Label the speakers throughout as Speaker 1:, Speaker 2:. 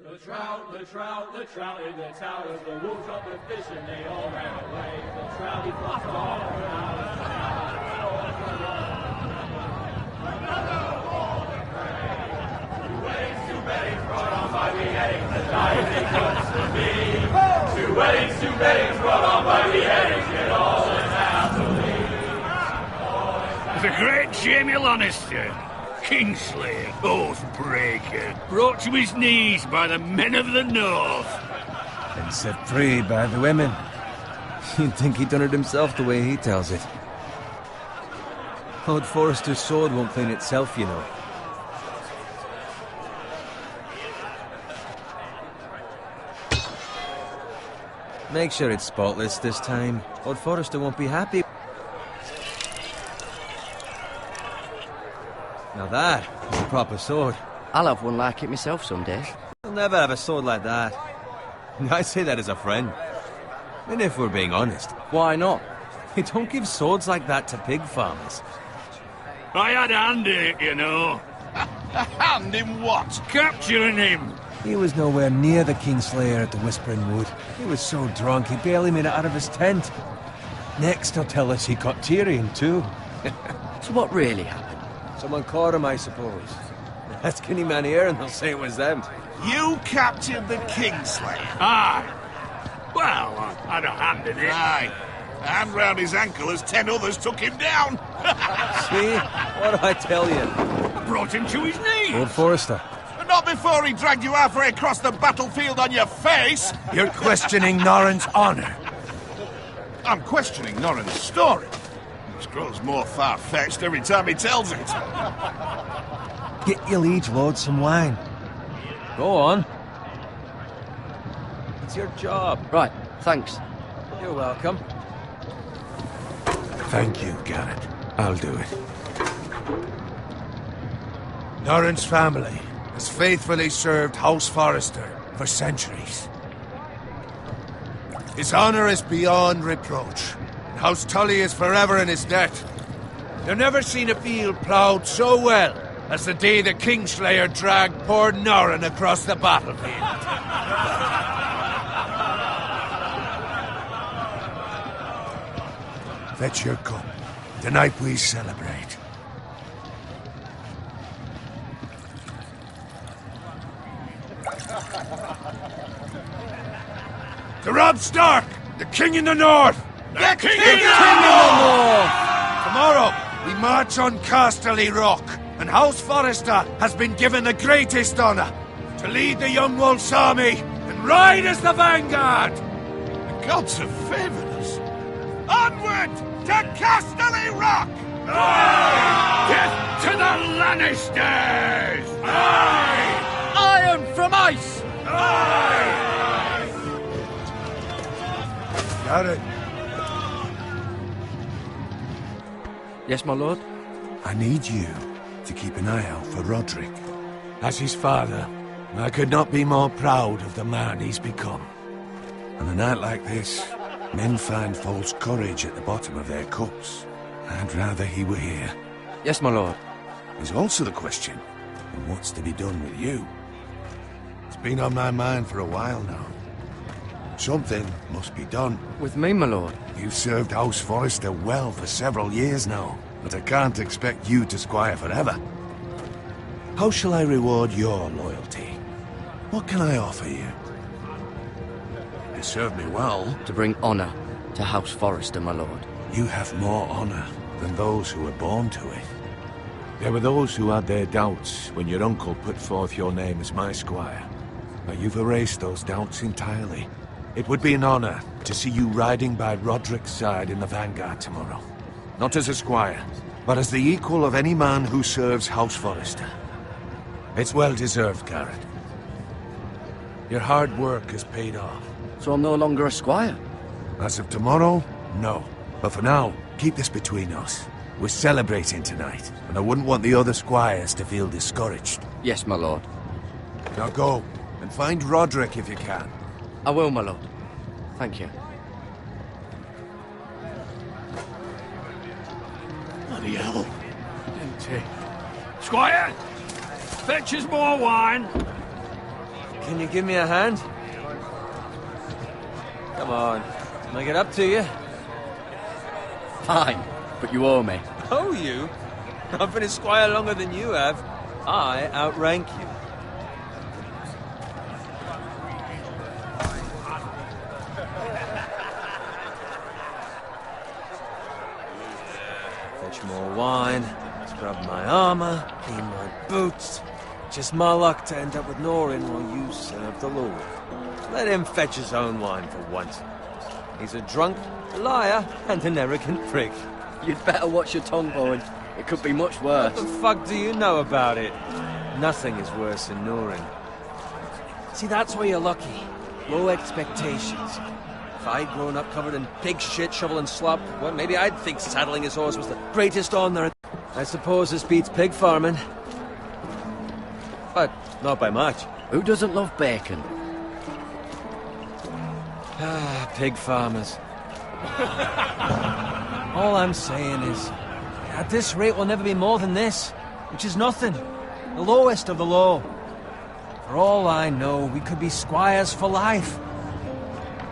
Speaker 1: The trout in the towers, the wolves got the fish and they all ran away. The trouty flopped all around. Two weddings brought on by beheadings, the dying they cooked for me. Two weddings brought on by beheadings, get all in happily.
Speaker 2: The great Jamie Lannister, Kingslayer, Oathbreaker, brought to his knees by the men of the North.
Speaker 3: And set free by the women. You'd think he'd done it himself the way he tells it. Lord Forrester's sword won't clean itself, you know. Make sure it's spotless this time. Lord Forrester won't be happy. Now that is a proper sword.
Speaker 4: I'll have one like it myself someday.
Speaker 3: I'll never have a sword like that. I say that as a friend. And if we're being honest,
Speaker 4: Why not?
Speaker 3: you don't give swords like that to pig farmers.
Speaker 2: I had a hand in it, you know.
Speaker 5: A hand in what?
Speaker 2: Capturing him.
Speaker 3: He was nowhere near the Kingslayer at the Whispering Wood. He was so drunk he barely made it out of his tent. Next he'll tell us he caught Tyrion too.
Speaker 4: So what really happened?
Speaker 3: Someone caught him, I suppose. Ask any man here and they'll say it was them.
Speaker 5: You captured the Kingslayer.
Speaker 2: Aye. Well, I had a hand in it.
Speaker 5: Aye. A hand round his ankle as 10 others took him down.
Speaker 3: See? What do I tell you?
Speaker 2: Brought him to his knees.
Speaker 3: Lord Forrester.
Speaker 5: But not before he dragged you halfway across the battlefield on your face.
Speaker 6: You're questioning Norrin's honor.
Speaker 5: I'm questioning Norrin's story. It grows more far-fetched every time he tells it.
Speaker 3: Get your liege lord some wine. Go on. It's your job.
Speaker 4: Right, thanks.
Speaker 3: You're welcome.
Speaker 6: Thank you, Garrett. I'll do it. Norrin's family has faithfully served House Forrester for centuries. His honor is beyond reproach, and House Tully is forever in his debt. You've never seen a field ploughed so well as the day the Kingslayer dragged poor Norrin across the battlefield. Fetch your cup. Tonight we celebrate. To Robb Stark, the King in the North!
Speaker 5: The King
Speaker 6: in the North! Tomorrow, we march on Casterly Rock, and House Forrester has been given the greatest honor to lead the Young Wolf's army and ride as the vanguard!
Speaker 5: The gods have favored us. Onward to Casterly Rock!
Speaker 2: Death to the Lannisters!
Speaker 4: Iron from ice!
Speaker 6: Got it.
Speaker 4: Yes, my lord?
Speaker 6: I need you to keep an eye out for Roderick. As his father, I could not be more proud of the man he's become. On a night like this, men find false courage at the bottom of their cups. I'd rather he were here.
Speaker 4: Yes, my lord.
Speaker 6: There's also the question of what's to be done with you. It's been on my mind for a while now. Something must be done.
Speaker 4: With me, my lord?
Speaker 6: You've served House Forrester well for several years now, but I can't expect you to squire forever. How shall I reward your loyalty? What can I offer you? You served me well.
Speaker 4: To bring honor to House Forrester, my lord.
Speaker 6: You have more honor than those who were born to it. There were those who had their doubts when your uncle put forth your name as my squire. But you've erased those doubts entirely. It would be an honor to see you riding by Roderick's side in the vanguard tomorrow. Not as a squire, but as the equal of any man who serves House Forrester. It's well deserved, Garrett. Your hard work has paid off.
Speaker 4: So I'm no longer a squire?
Speaker 6: As of tomorrow, no. But for now, keep this between us. We're celebrating tonight, and I wouldn't want the other squires to feel discouraged.
Speaker 4: Yes, my lord.
Speaker 6: Now go, and find Roderick if you can.
Speaker 4: I will, my lord. Thank you.
Speaker 5: Bloody hell.
Speaker 2: Squire, fetch us more wine.
Speaker 3: Can you give me a hand? Come on. Can I get up to you?
Speaker 4: Fine, but you owe me.
Speaker 3: Oh, you? I've been a squire longer than you have. I outrank you. Fetch more wine, scrub my armor, clean my boots. Just my luck to end up with Norin while you serve the Lord. Let him fetch his own wine for once. He's a drunk, a liar, and an arrogant prick.
Speaker 4: You'd better watch your tongue, Bowen. It could be much worse.
Speaker 3: What the fuck do you know about it? Nothing is worse than Norin. See, that's where you're lucky. Low expectations. If I'd grown up covered in pig shit, shovel and slop, well, maybe I'd think saddling his horse was the greatest honor. I suppose this beats pig farming. But not by much.
Speaker 4: Who doesn't love bacon?
Speaker 3: Ah, pig farmers. All I'm saying is, at this rate we'll never be more than this, which is nothing. The lowest of the low. For all I know, we could be squires for life.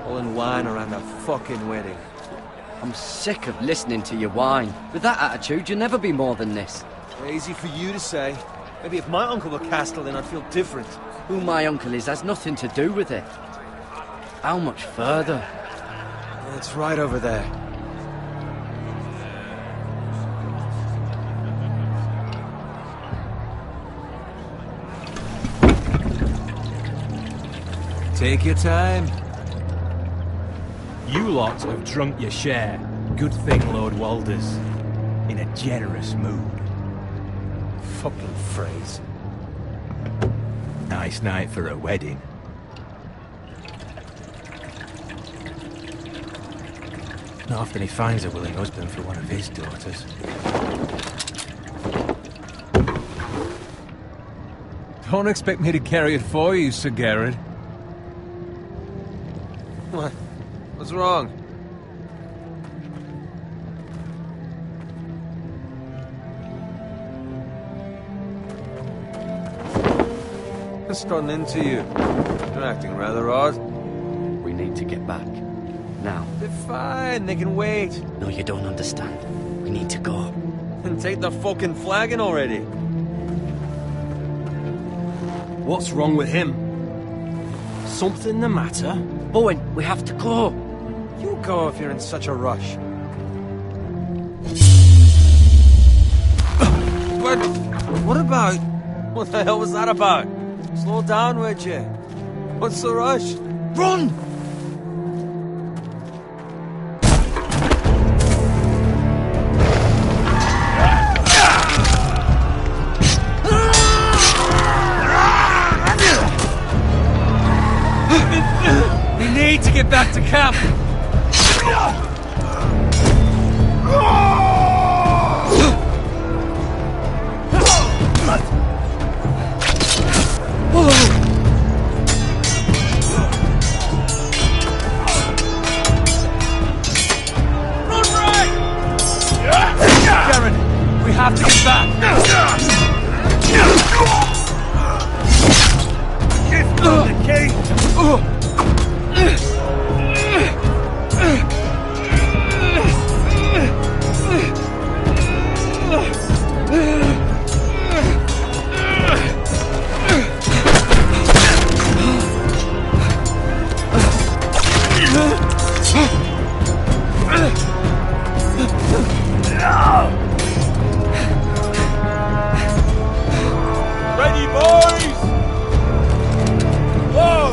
Speaker 3: Pulling wine around a fucking wedding.
Speaker 4: I'm sick of listening to your whine. With that attitude, you'll never be more than this.
Speaker 3: Easy for you to say. Maybe if my uncle were Castellan, I'd feel different.
Speaker 4: Who my uncle is has nothing to do with it. How much further?
Speaker 3: It's right over there. Take your time.
Speaker 7: You lot have drunk your share. Good thing Lord Walder's in a generous mood.
Speaker 3: Fucking phrase.
Speaker 7: Nice night for a wedding. Not often he finds a willing husband for one of his daughters.
Speaker 3: Don't expect me to carry it for you, Sir Garrett. What? What's wrong? What's gotten into you? You're acting rather odd.
Speaker 4: We need to get back. Now.
Speaker 3: They're fine, they can wait.
Speaker 4: No, you don't understand. We need to go.
Speaker 3: And take the fucking flagon already.
Speaker 7: What's wrong with him? Something the matter?
Speaker 4: Bowen, we have to go.
Speaker 3: You go if you're in such a rush. But what about? What the hell was that about? Slow down, would you? What's the rush?
Speaker 4: Run!
Speaker 3: We need to get back to camp. We have to get back! Give them the key! Ready, boys! Whoa!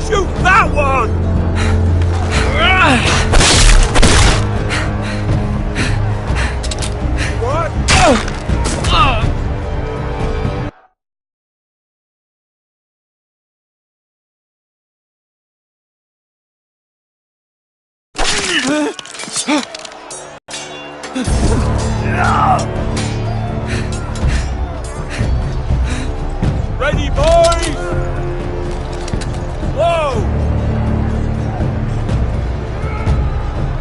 Speaker 3: Shoot that one! What? Ready, boys! Whoa!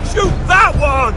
Speaker 3: Shoot that one!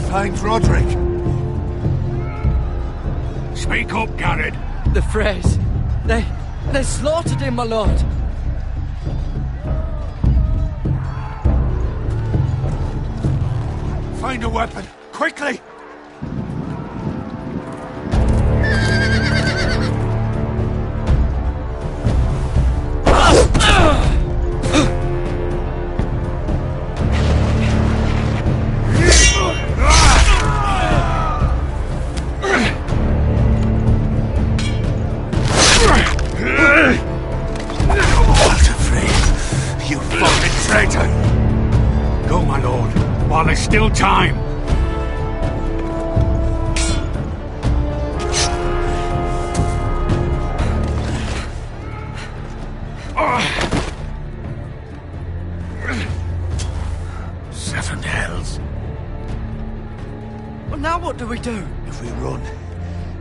Speaker 5: find Roderick?
Speaker 2: Speak up, Garrett.
Speaker 4: The Freys. They slaughtered him, my lord.
Speaker 5: Find a weapon, quickly! You fucking traitor!
Speaker 2: Go, my lord, while there's still time. Seven hells.
Speaker 4: Well, now what do we do?
Speaker 6: If we run,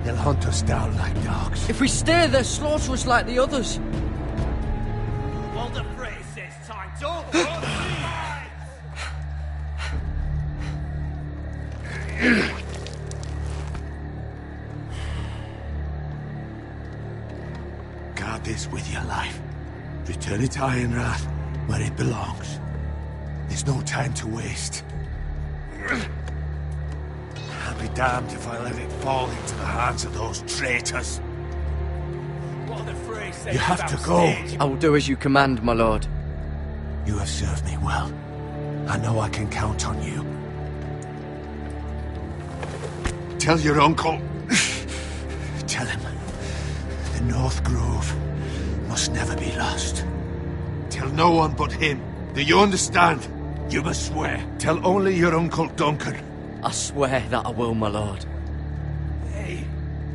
Speaker 6: they'll hunt us down like dogs.
Speaker 4: If we stay, they'll slaughter us like the others.
Speaker 1: Walder Frey says time's over.
Speaker 6: Guard this with your life. Return it to Ironrath, where it belongs. There's no time to waste. I'll be damned if I let it fall into the hands of those traitors.
Speaker 1: Walder Frey says
Speaker 6: You have to go.
Speaker 4: I will do as you command, my lord.
Speaker 6: You have served me well. I know I can count on you. Tell your uncle. Tell him. The North Grove must never be lost. Tell no one but him. Do you understand? You must swear. Tell only your Uncle Duncan.
Speaker 4: I swear that I will, my lord.
Speaker 1: Hey,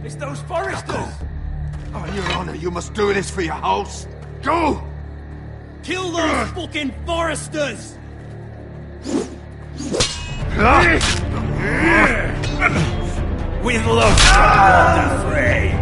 Speaker 1: it's those foresters.
Speaker 6: Go. On your honor, you must do this for your house. Go!
Speaker 1: Kill those fucking foresters! With love, Walder Frey!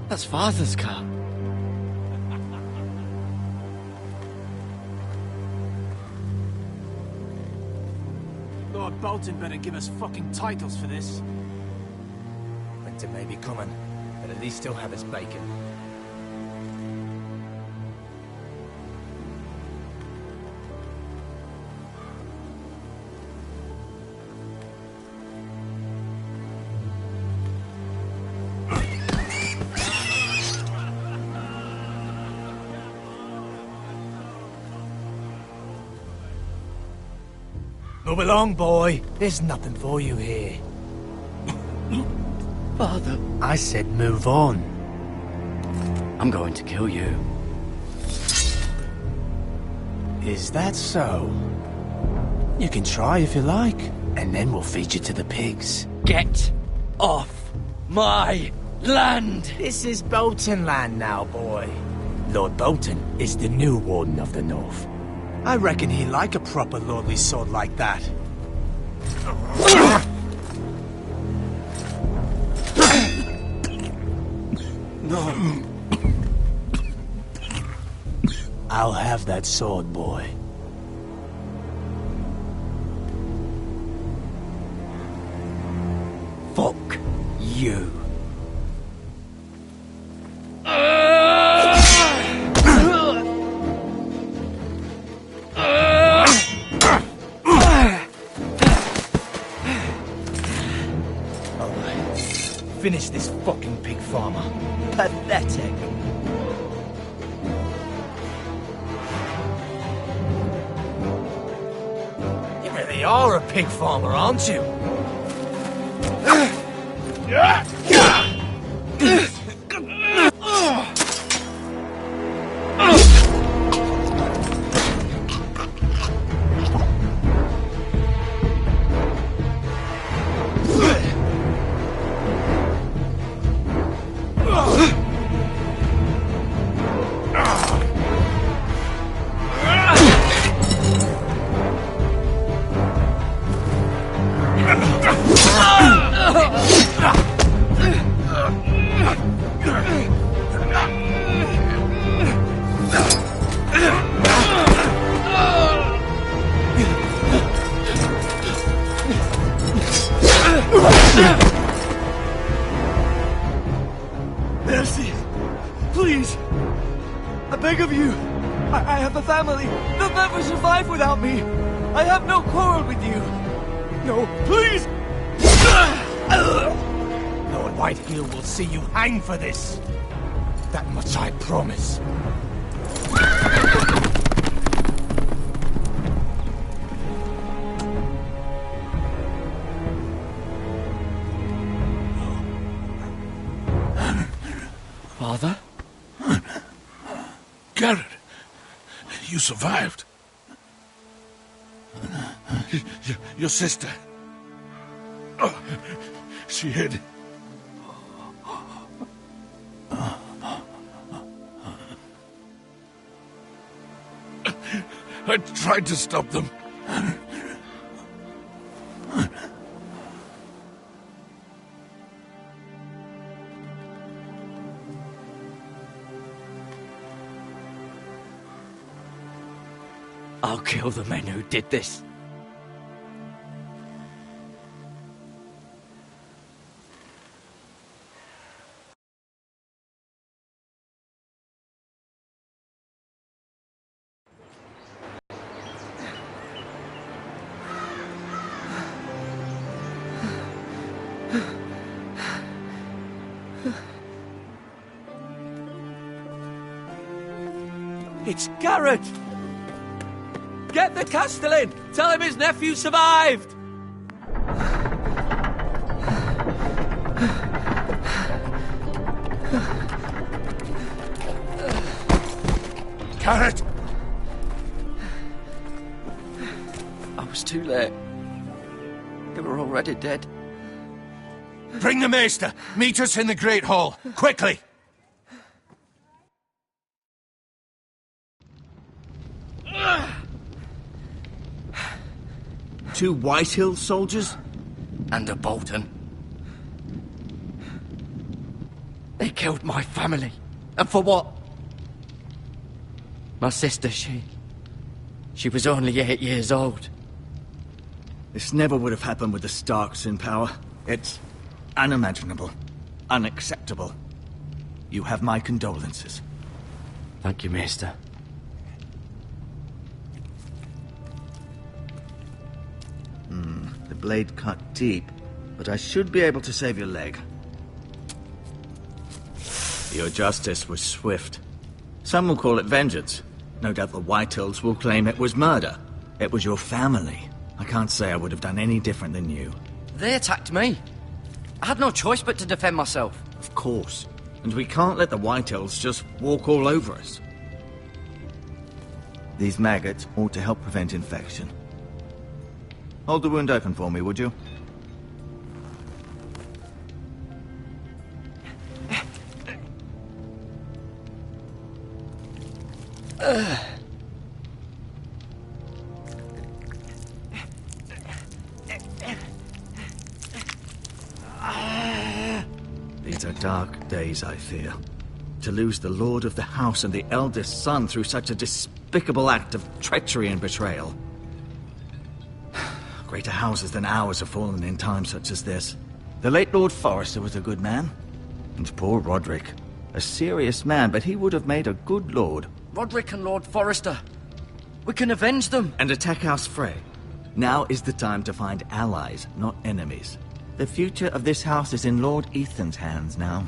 Speaker 4: That's Father's car.
Speaker 7: Lord Bolton better give us fucking titles for this.
Speaker 3: Winter may be coming, but at least he'll have his bacon.
Speaker 7: Move along, boy. There's nothing for you here.
Speaker 4: Father,
Speaker 7: I said move on.
Speaker 4: I'm going to kill you.
Speaker 7: Is that so? You can try if you like, and then we'll feed you to the pigs.
Speaker 4: Get off my land!
Speaker 7: This is Bolton land now, boy. Lord Bolton is the new Warden of the North. I reckon he'd like a proper lordly sword like that. No. I'll have that sword, boy.
Speaker 4: Fuck you.
Speaker 7: Finish this fucking pig farmer.
Speaker 4: Pathetic.
Speaker 7: You really are a pig farmer, aren't you?
Speaker 8: Mercy! Please! I beg of you! I have a family! They'll never survive without me! I have no quarrel with you! No, please!
Speaker 7: Lord Whitehill will see you hang for this. That much I promise.
Speaker 4: Father?
Speaker 5: Garrett, you survived. Your sister. Oh, she hid. I tried to stop them.
Speaker 4: I'll kill the men who did this.
Speaker 3: It's Garrett! Get the Castellan! Tell him his nephew survived!
Speaker 5: Garrett!
Speaker 4: I was too late. They were already dead.
Speaker 5: Bring the Maester! Meet us in the Great Hall! Quickly!
Speaker 8: Two Whitehill soldiers?
Speaker 4: And a Bolton. They killed my family. And for what? My sister, she was only 8 years old.
Speaker 7: This never would have happened with the Starks in power. It's unimaginable. Unacceptable. You have my condolences.
Speaker 4: Thank you, Maester.
Speaker 7: The blade cut deep, but I should be able to save your leg. Your justice was swift. Some will call it vengeance. No doubt the Whitehills will claim it was murder. It was your family. I can't say I would have done any different than you.
Speaker 4: They attacked me. I had no choice but to defend myself.
Speaker 7: Of course. And we can't let the Whitehills just walk all over us. These maggots ought to help prevent infection. Hold the wound open for me, would you? These are dark days, I fear. To lose the lord of the house and the eldest son through such a despicable act of treachery and betrayal. Greater houses than ours have fallen in times such as this. The late Lord Forrester was a good man. And poor Roderick. A serious man, but he would have made a good lord.
Speaker 4: Roderick and Lord Forrester. We can avenge them.
Speaker 7: And attack House Frey. Now is the time to find allies, not enemies. The future of this house is in Lord Ethan's hands now.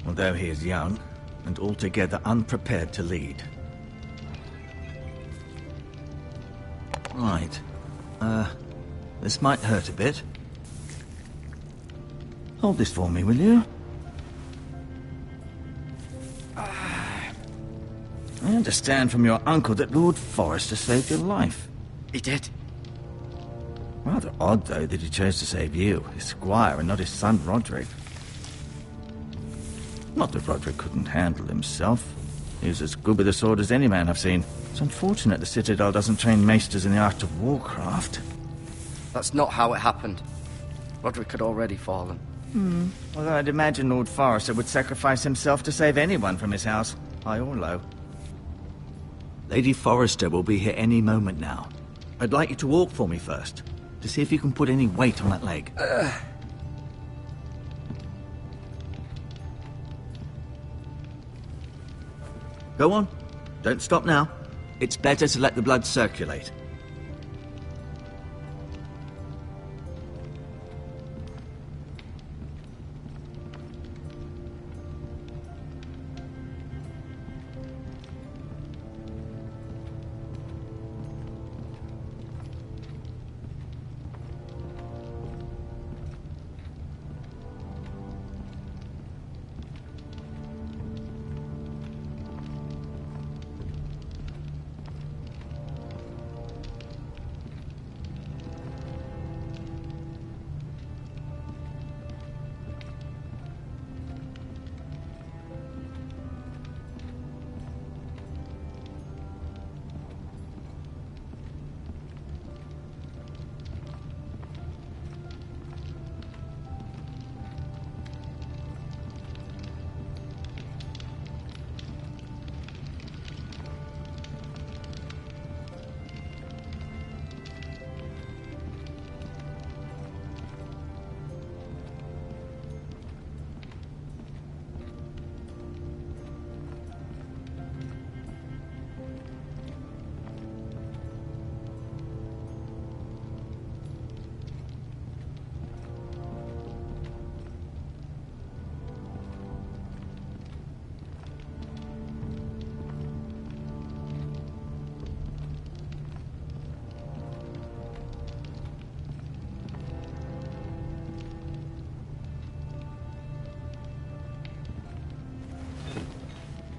Speaker 7: Although he is young, and altogether unprepared to lead. Right. This might hurt a bit. Hold this for me, will you? I understand from your uncle that Lord Forrester saved your life.
Speaker 4: He did.
Speaker 7: Rather odd, though, that he chose to save you, his squire, and not his son Roderick. Not that Roderick couldn't handle himself. He was as good with a sword as any man I've seen. It's unfortunate the Citadel doesn't train maesters in the art of warcraft.
Speaker 4: That's not how it happened. Roderick had already fallen.
Speaker 7: Well, I'd imagine Lord Forrester would sacrifice himself to save anyone from his house, high or low. Lady Forrester will be here any moment now. I'd like you to walk for me first, to see if you can put any weight on that leg. Go on. Don't stop now. It's better to let the blood circulate.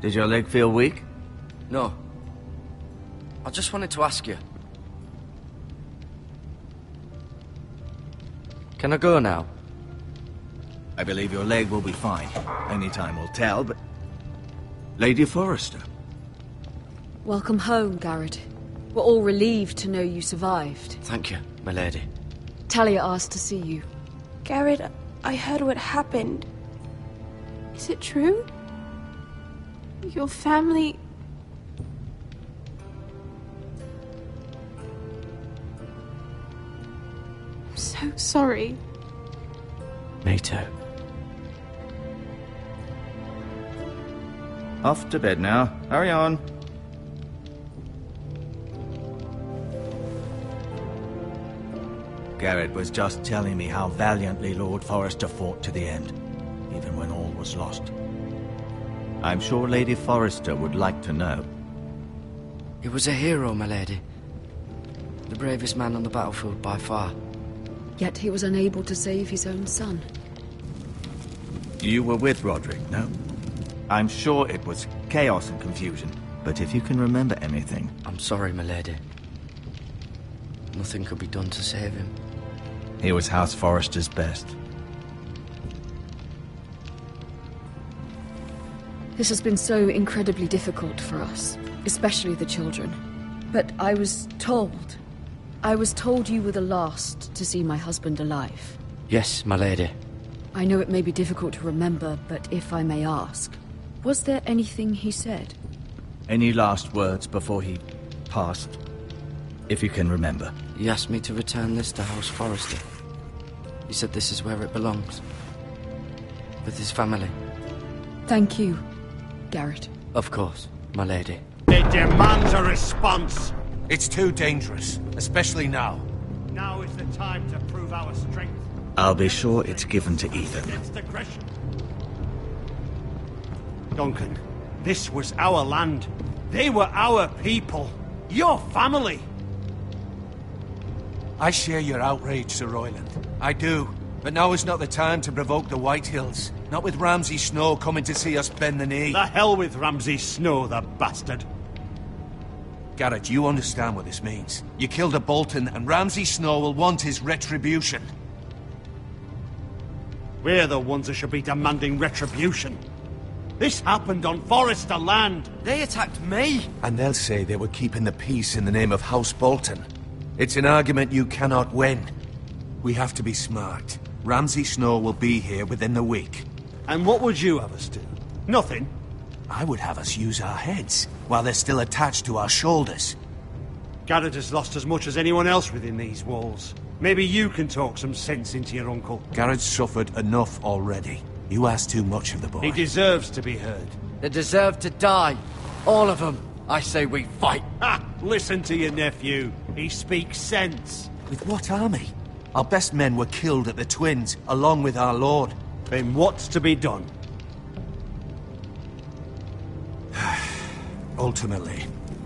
Speaker 7: Did your leg feel weak?
Speaker 4: No. I just wanted to ask you. Can I go now?
Speaker 7: I believe your leg will be fine. Only time will tell, but... Lady Forrester.
Speaker 9: Welcome home, Garrett. We're all relieved to know you survived.
Speaker 4: Thank you, my lady.
Speaker 9: Talia asked to see you.
Speaker 10: Garrett, I heard what happened. Is it true? Your family... I'm so sorry.
Speaker 4: Me too.
Speaker 7: Off to bed now. Hurry on. Garrett was just telling me how valiantly Lord Forrester fought to the end, even when all was lost. I'm sure Lady Forrester would like to know.
Speaker 4: He was a hero, my lady. The bravest man on the battlefield by far.
Speaker 9: Yet he was unable to save his own son.
Speaker 7: You were with Roderick, no? I'm sure it was chaos and confusion, but if you can remember anything...
Speaker 4: I'm sorry, my lady. Nothing could be done to save him.
Speaker 7: He was House Forrester's best.
Speaker 9: This has been so incredibly difficult for us, especially the children. But I was told you were the last to see my husband alive.
Speaker 4: Yes, my lady.
Speaker 9: I know it may be difficult to remember, but if I may ask, was there anything he said?
Speaker 7: Any last words before he passed? If you can remember.
Speaker 4: He asked me to return this to House Forrester. He said this is where it belongs. With his family.
Speaker 9: Thank you, Garrett.
Speaker 4: Of course, my lady.
Speaker 11: It demands a response.
Speaker 6: It's too dangerous, especially now.
Speaker 11: Now is the time to prove our strength.
Speaker 7: I'll be sure it's given to Ethan.
Speaker 11: Against aggression. Duncan, this was our land. They were our people. Your family.
Speaker 6: I share your outrage, Sir Royland. I do. But now is not the time to provoke the Whitehills. Not with Ramsay Snow coming to see us bend the knee.
Speaker 11: The hell with Ramsay Snow, the bastard.
Speaker 6: Garrett, you understand what this means. You killed a Bolton, and Ramsay Snow will want his retribution.
Speaker 11: We're the ones that should be demanding retribution. This happened on Forrester land.
Speaker 4: They attacked me.
Speaker 6: And they'll say they were keeping the peace in the name of House Bolton. It's an argument you cannot win. We have to be smart. Ramsay Snow will be here within the week.
Speaker 11: And what would you have us do? Nothing.
Speaker 6: I would have us use our heads, while they're still attached to our shoulders.
Speaker 11: Garrett has lost as much as anyone else within these walls. Maybe you can talk some sense into your uncle.
Speaker 6: Garrett's suffered enough already. You ask too much of the boy.
Speaker 11: He deserves to be heard.
Speaker 4: They deserve to die. All of them. I say we fight.
Speaker 11: Ha! Listen to your nephew. He speaks sense.
Speaker 6: With what army? Our best men were killed at the Twins, along with our lord.
Speaker 11: Then what's to be done?
Speaker 6: Ultimately,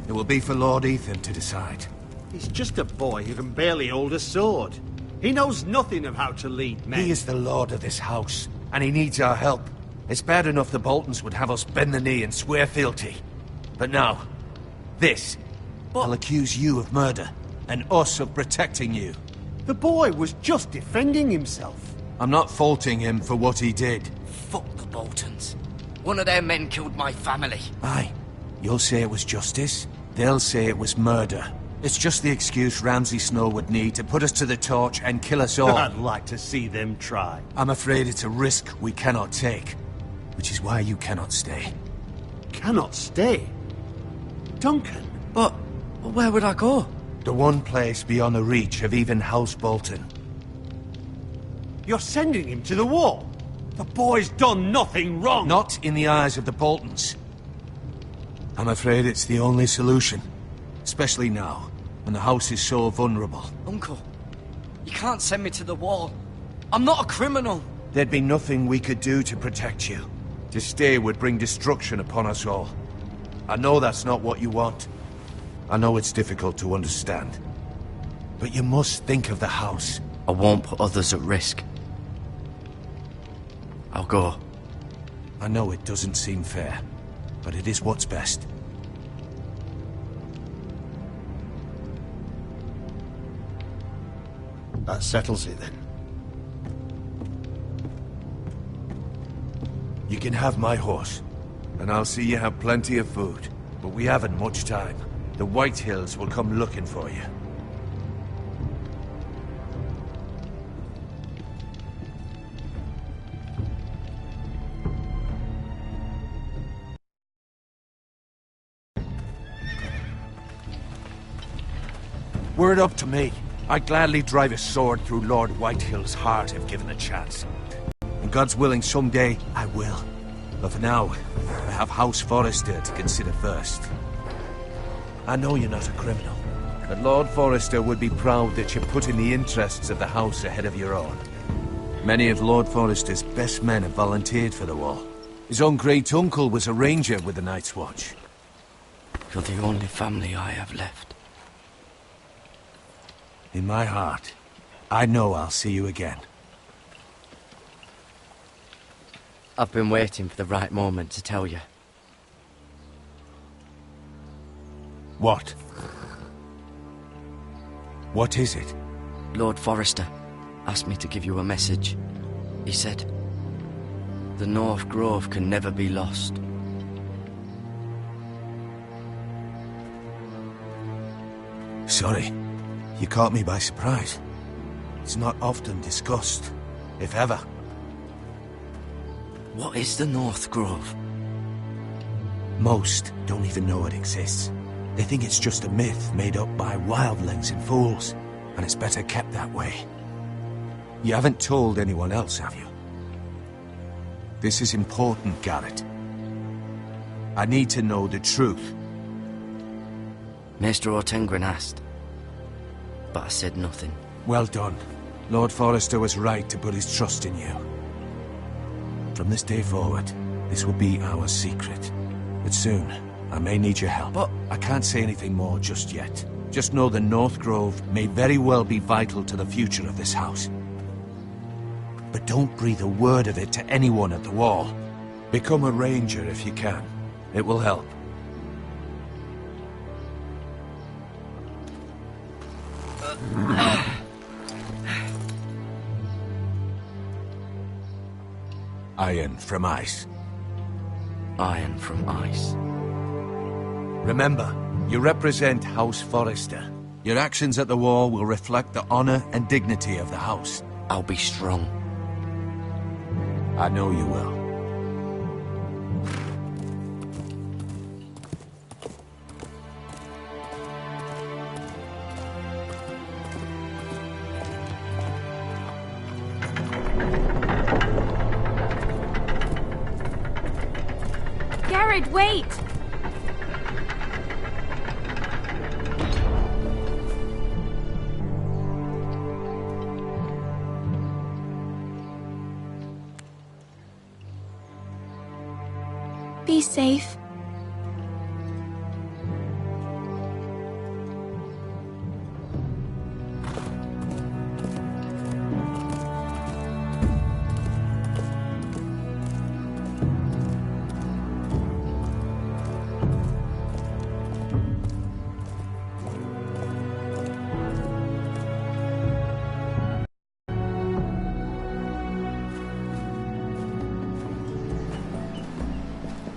Speaker 6: it will be for Lord Ethan to decide.
Speaker 11: He's just a boy who can barely hold a sword. He knows nothing of how to lead men.
Speaker 6: He is the lord of this house, and he needs our help. It's bad enough the Boltons would have us bend the knee and swear fealty. But now, this. I'll accuse you of murder, and us of protecting you.
Speaker 11: The boy was just defending himself.
Speaker 6: I'm not faulting him for what he did.
Speaker 4: Fuck the Boltons. One of their men killed my family.
Speaker 6: Aye. You'll say it was justice. They'll say it was murder. It's just the excuse Ramsay Snow would need to put us to the torch and kill us all.
Speaker 11: I'd like to see them try.
Speaker 6: I'm afraid it's a risk we cannot take. Which is why you cannot stay.
Speaker 11: Cannot stay? Duncan?
Speaker 4: But where would I go?
Speaker 6: The one place beyond the reach of even House Bolton.
Speaker 11: You're sending him to the wall? The boy's done nothing wrong!
Speaker 6: Not in the eyes of the Boltons. I'm afraid it's the only solution. Especially now, when the house is so vulnerable.
Speaker 4: Uncle, you can't send me to the wall. I'm not a criminal.
Speaker 6: There'd be nothing we could do to protect you. To stay would bring destruction upon us all. I know that's not what you want. I know it's difficult to understand. But you must think of the house.
Speaker 4: I won't put others at risk. I'll go.
Speaker 6: I know it doesn't seem fair, but it is what's best.
Speaker 11: That settles it then.
Speaker 6: You can have my horse, and I'll see you have plenty of food. But we haven't much time. The Whitehills will come looking for you. Were it up to me, I'd gladly drive a sword through Lord Whitehill's heart if given a chance. And God's willing, someday I will. But for now, I have House Forrester to consider first. I know you're not a criminal, but Lord Forrester would be proud that you're putting the interests of the house ahead of your own. Many of Lord Forrester's best men have volunteered for the Wall. His own great-uncle was a ranger with the Night's Watch.
Speaker 4: You're the only family I have left.
Speaker 6: In my heart, I know I'll see you again.
Speaker 4: I've been waiting for the right moment to tell you.
Speaker 6: What? What is it?
Speaker 4: Lord Forrester asked me to give you a message. He said, the North Grove can never be lost.
Speaker 6: Sorry, you caught me by surprise. It's not often discussed, if ever.
Speaker 4: What is the North Grove?
Speaker 6: Most don't even know it exists. They think it's just a myth made up by wildlings and fools, and it's better kept that way. You haven't told anyone else, have you? This is important, Garrett. I need to know the truth.
Speaker 4: Maester Ortengren asked, but I said nothing.
Speaker 6: Well done. Lord Forrester was right to put his trust in you. From this day forward, this will be our secret. But soon, I may need your help. But I can't say anything more just yet. Just know the North Grove may very well be vital to the future of this house. But don't breathe a word of it to anyone at the Wall. Become a ranger if you can. It will help. Iron from ice.
Speaker 4: Iron from ice.
Speaker 6: Remember, you represent House Forrester. Your actions at the Wall will reflect the honor and dignity of the house.
Speaker 4: I'll be strong.
Speaker 6: I know you will.
Speaker 10: Garrett, wait! Be safe.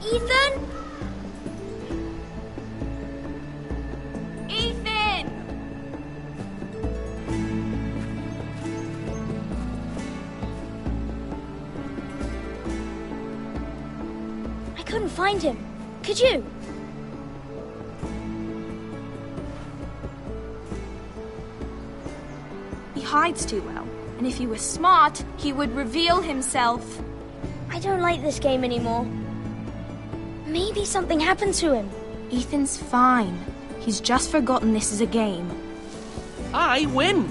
Speaker 12: Ethan?
Speaker 10: Ethan!
Speaker 12: I couldn't find him. Could you?
Speaker 10: He hides too well, and if he was smart, he would reveal himself.
Speaker 12: I don't like this game anymore. Maybe something happened to him.
Speaker 10: Ethan's fine. He's just forgotten this is a game.
Speaker 13: I win!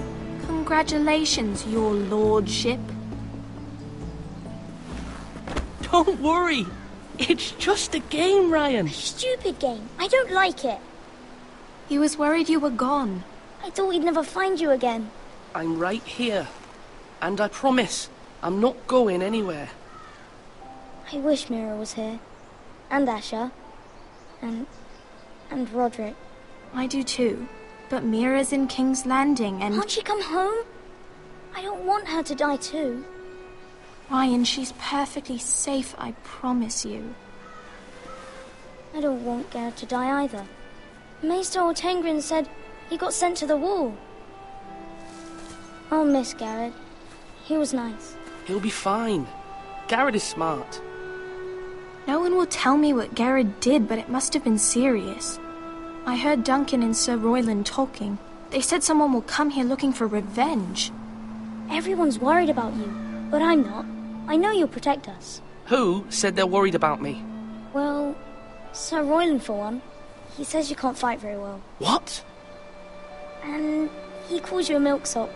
Speaker 10: Congratulations, your lordship.
Speaker 13: Don't worry. It's just a game, Ryan.
Speaker 12: A stupid game. I don't like it.
Speaker 10: He was worried you were gone.
Speaker 12: I thought we'd never find you again.
Speaker 13: I'm right here. And I promise, I'm not going anywhere.
Speaker 12: I wish Mira was here. And Asher. And Roderick.
Speaker 10: I do too. But Mira's in King's Landing and...
Speaker 12: Can't she come home? I don't want her to die too.
Speaker 10: Ryan, she's perfectly safe, I promise you.
Speaker 12: I don't want Garrett to die either. Maester Ortengren said he got sent to the Wall. I'll miss Garrett. He was nice.
Speaker 13: He'll be fine. Garrett is smart.
Speaker 10: No one will tell me what Garrett did, but it must have been serious. I heard Duncan and Sir Royland talking. They said someone will come here looking for revenge.
Speaker 12: Everyone's worried about you, but I'm not. I know you'll protect us.
Speaker 13: Who said they're worried about me?
Speaker 12: Well, Sir Royland for one. He says you can't fight very well.
Speaker 13: What?
Speaker 12: And he calls you a milksop.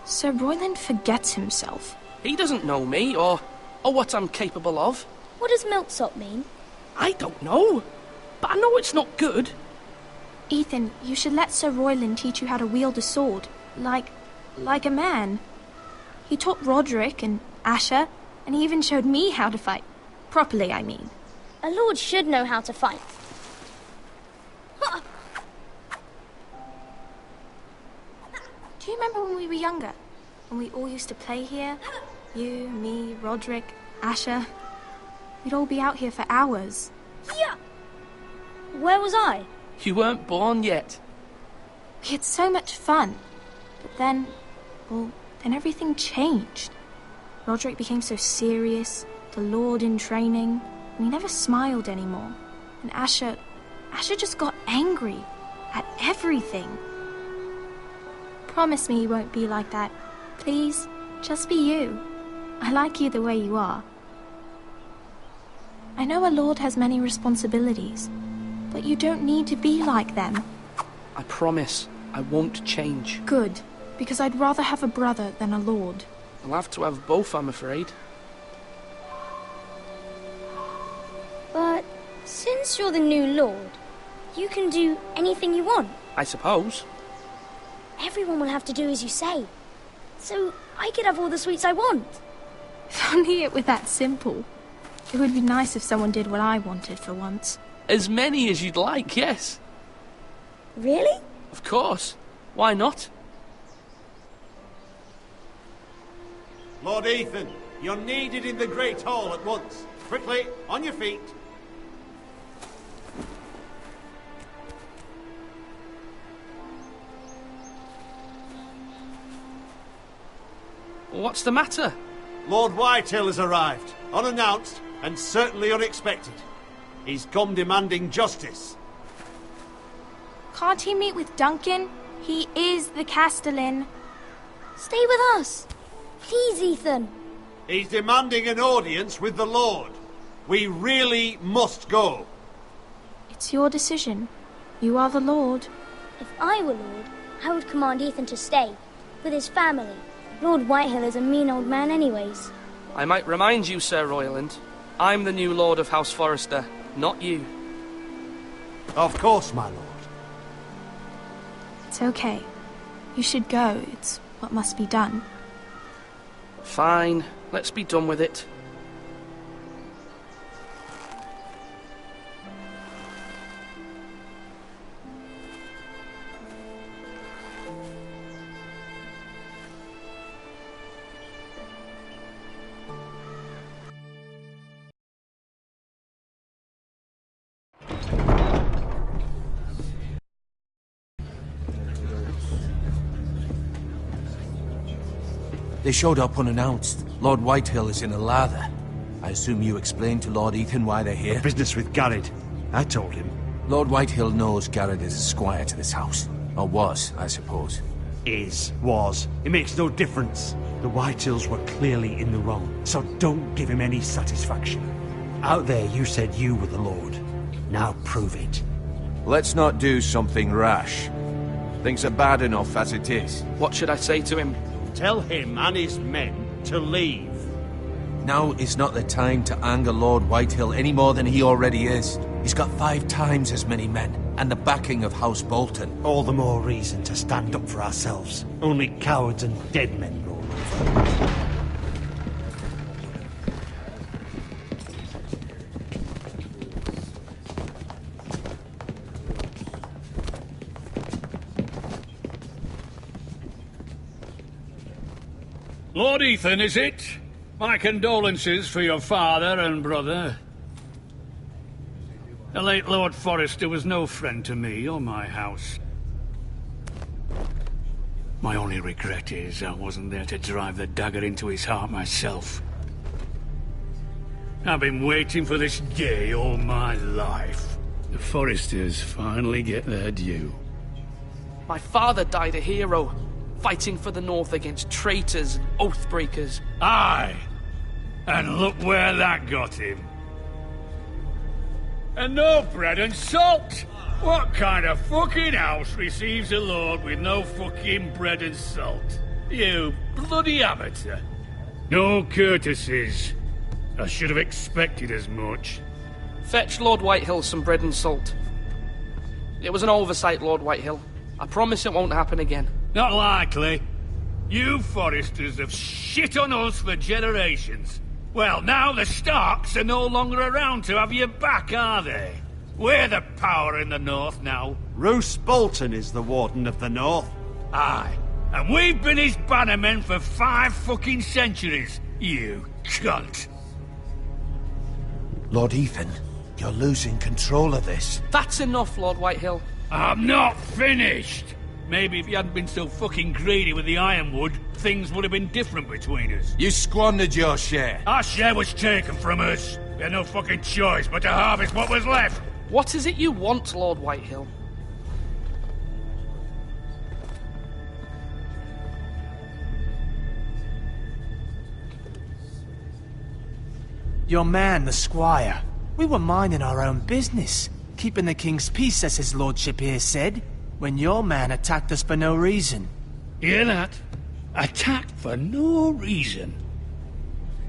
Speaker 10: Sir Royland forgets himself.
Speaker 13: He doesn't know me, or what I'm capable of.
Speaker 12: What does milksop mean?
Speaker 13: I don't know, but I know it's not good.
Speaker 10: Ethan, you should let Sir Royland teach you how to wield a sword. Like a man. He taught Roderick and Asher, and he even showed me how to fight. Properly, I mean.
Speaker 12: A lord should know how to fight.
Speaker 10: Do you remember when we were younger? When we all used to play here? You, me, Roderick, Asher. We'd all be out here for hours.
Speaker 12: Yeah. Where was I?
Speaker 13: You weren't born yet.
Speaker 10: We had so much fun. But then everything changed. Roderick became so serious, the Lord in training, and he never smiled anymore. And Asher just got angry at everything. Promise me you won't be like that. Please, just be you. I like you the way you are. I know a lord has many responsibilities, but you don't need to be like them.
Speaker 13: I promise I won't change.
Speaker 10: Good, because I'd rather have a brother than a lord.
Speaker 13: I'll have to have both, I'm afraid.
Speaker 12: But since you're the new lord, you can do anything you want.
Speaker 13: I suppose.
Speaker 12: Everyone will have to do as you say. So I could have all the sweets I want.
Speaker 10: If only it were that simple. It would be nice if someone did what I wanted for once.
Speaker 13: As many as you'd like, yes.
Speaker 12: Really?
Speaker 13: Of course. Why not?
Speaker 11: Lord Ethan, you're needed in the Great Hall at once. Quickly, on your feet.
Speaker 13: What's the matter?
Speaker 11: Lord Whitehill has arrived, unannounced and certainly unexpected. He's come demanding justice.
Speaker 10: Can't he meet with Duncan? He is the Castellan.
Speaker 12: Stay with us. Please, Ethan.
Speaker 11: He's demanding an audience with the Lord. We really must go.
Speaker 10: It's your decision. You are the Lord.
Speaker 12: If I were Lord, I would command Ethan to stay, with his family. Lord Whitehill is a mean old man anyways.
Speaker 13: I might remind you, Sir Royland, I'm the new Lord of House Forrester, not you.
Speaker 11: Of course, my lord.
Speaker 10: It's okay. You should go. It's what must be done.
Speaker 13: Fine. Let's be done with it.
Speaker 6: They showed up unannounced. Lord Whitehill is in a lather. I assume you explained to Lord Ethan why they're here?
Speaker 11: Business with Garrett. I told him.
Speaker 6: Lord Whitehill knows Garrett is a squire to this house. Or was, I suppose.
Speaker 11: Was. It makes no difference. The Whitehills were clearly in the wrong, so don't give him any satisfaction. Out there you said you were the Lord. Now prove it.
Speaker 6: Let's not do something rash. Things are bad enough as it is.
Speaker 13: What should I say to him?
Speaker 11: Tell him and his men to leave.
Speaker 6: Now is not the time to anger Lord Whitehill any more than he already is. He's got 5 times as many men, and the backing of House Bolton.
Speaker 11: All the more reason to stand up for ourselves. Only cowards and dead men roll over.
Speaker 2: Lord Ethan, is it? My condolences for your father and brother. The late Lord Forrester was no friend to me or my house. My only regret is I wasn't there to drive the dagger into his heart myself. I've been waiting for this day all my life. The Forresters finally get their due.
Speaker 13: My father died a hero, fighting for the North against traitors and oathbreakers.
Speaker 2: Aye! And look where that got him. And no bread and salt! What kind of fucking house receives a lord with no fucking bread and salt? You bloody amateur. No courtesies. I should have expected as much.
Speaker 13: Fetch Lord Whitehill some bread and salt. It was an oversight, Lord Whitehill. I promise it won't happen again.
Speaker 2: Not likely. You Forresters have shit on us for generations. Well, now the Starks are no longer around to have you back, are they? We're the power in the North now.
Speaker 11: Roose Bolton is the Warden of the North.
Speaker 2: Aye. And we've been his bannermen for 5 fucking centuries, you cunt.
Speaker 6: Lord Ethan, you're losing control of this.
Speaker 13: That's enough, Lord Whitehill.
Speaker 2: I'm not finished. Maybe if you hadn't been so fucking greedy with the ironwood, things would have been different between us.
Speaker 6: You squandered your share.
Speaker 2: Our share was taken from us. We had no fucking choice but to harvest what was left.
Speaker 13: What is it you want, Lord Whitehill?
Speaker 8: Your man, the squire. We were minding our own business, keeping the king's peace, as his lordship here said, when your man attacked us for no reason.
Speaker 2: Hear that? Attacked for no reason.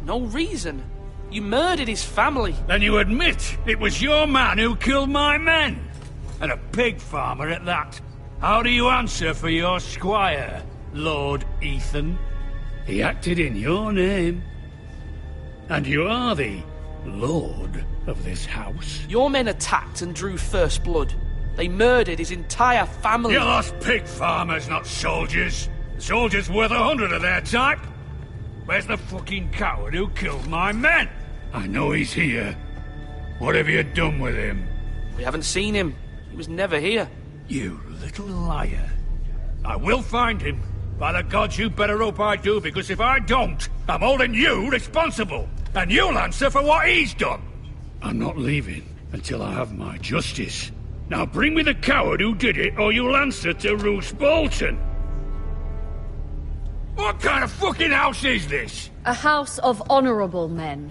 Speaker 13: No reason? You murdered his family.
Speaker 2: Then you admit it was your man who killed my men. And a pig farmer at that. How do you answer for your squire, Lord Ethan? He acted in your name. And you are the lord of this house.
Speaker 13: Your men attacked and drew first blood. They murdered his entire family.
Speaker 2: You lost pig farmers, not soldiers. Soldiers worth 100 of their type. Where's the fucking coward who killed my men? I know he's here. What have you done with him?
Speaker 13: We haven't seen him. He was never here.
Speaker 2: You little liar. I will find him. By the gods, you better hope I do, because if I don't, I'm holding you responsible. And you'll answer for what he's done. I'm not leaving until I have my justice. Now bring me the coward who did it, or you'll answer to Roose Bolton. What kind of fucking house is this?
Speaker 9: A house of honorable men.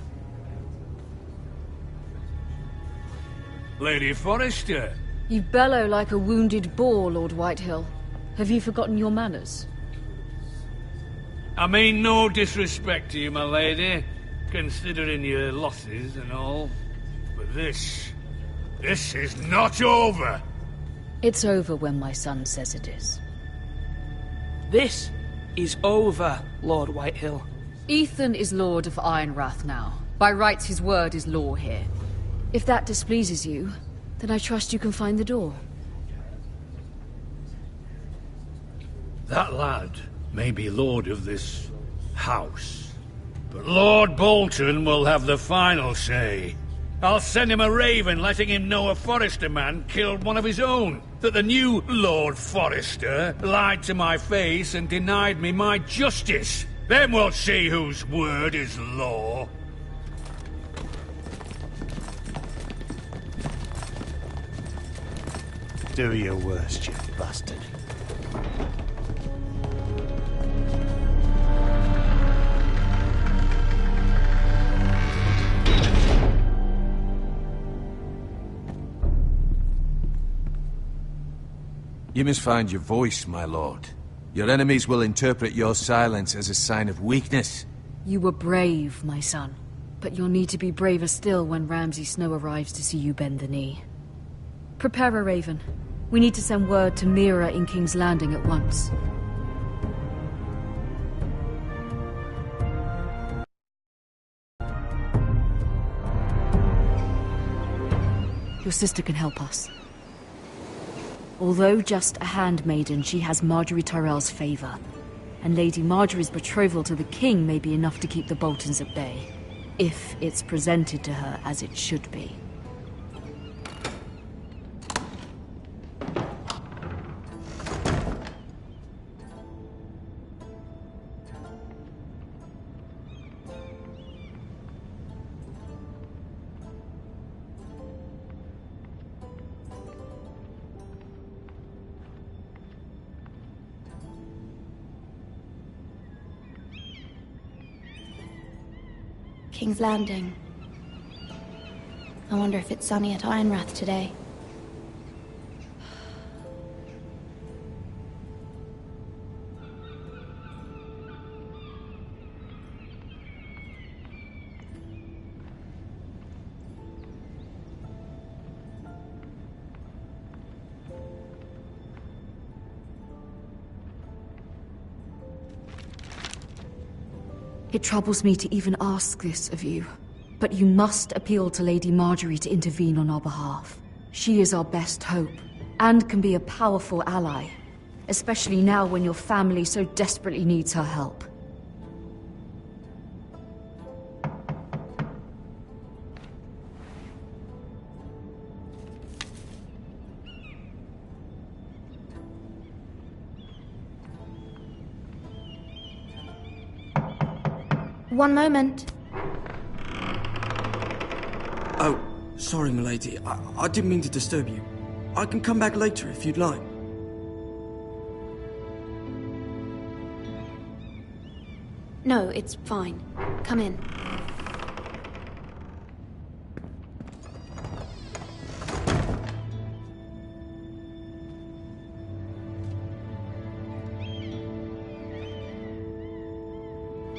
Speaker 2: Lady Forrester.
Speaker 9: You bellow like a wounded boar, Lord Whitehill. Have you forgotten your manners?
Speaker 2: I mean no disrespect to you, my lady, considering your losses and all. But this is not over.
Speaker 9: It's over when my son says it is.
Speaker 13: This is over, Lord Whitehill.
Speaker 9: Ethan is Lord of Ironrath now. By rights, his word is law here. If that displeases you, then I trust you can find the door.
Speaker 2: That lad may be lord of this house, but Lord Bolton will have the final say. I'll send him a raven letting him know a Forrester man killed one of his own, that the new Lord Forrester lied to my face and denied me my justice. Then we'll see whose word is law.
Speaker 11: Do your worst, you bastard.
Speaker 6: You must find your voice, my lord. Your enemies will interpret your silence as a sign of weakness.
Speaker 9: You were brave, my son. But you'll need to be braver still when Ramsay Snow arrives to see you bend the knee. Prepare a raven. We need to send word to Mira in King's Landing at once. Your sister can help us. Although just a handmaiden, she has Marjorie Tyrell's favor. And Lady Marjorie's betrothal to the king may be enough to keep the Boltons at bay. If it's presented to her as it should be.
Speaker 10: King's Landing. I wonder if it's sunny at Ironrath today.
Speaker 9: It troubles me to even ask this of you, but you must appeal to Lady Marjorie to intervene on our behalf. She is our best hope, and can be a powerful ally, especially now when your family so desperately needs her help.
Speaker 10: One moment.
Speaker 4: Oh, sorry, milady. I didn't mean to disturb you. I can come back later if you'd like.
Speaker 10: No, it's fine. Come in.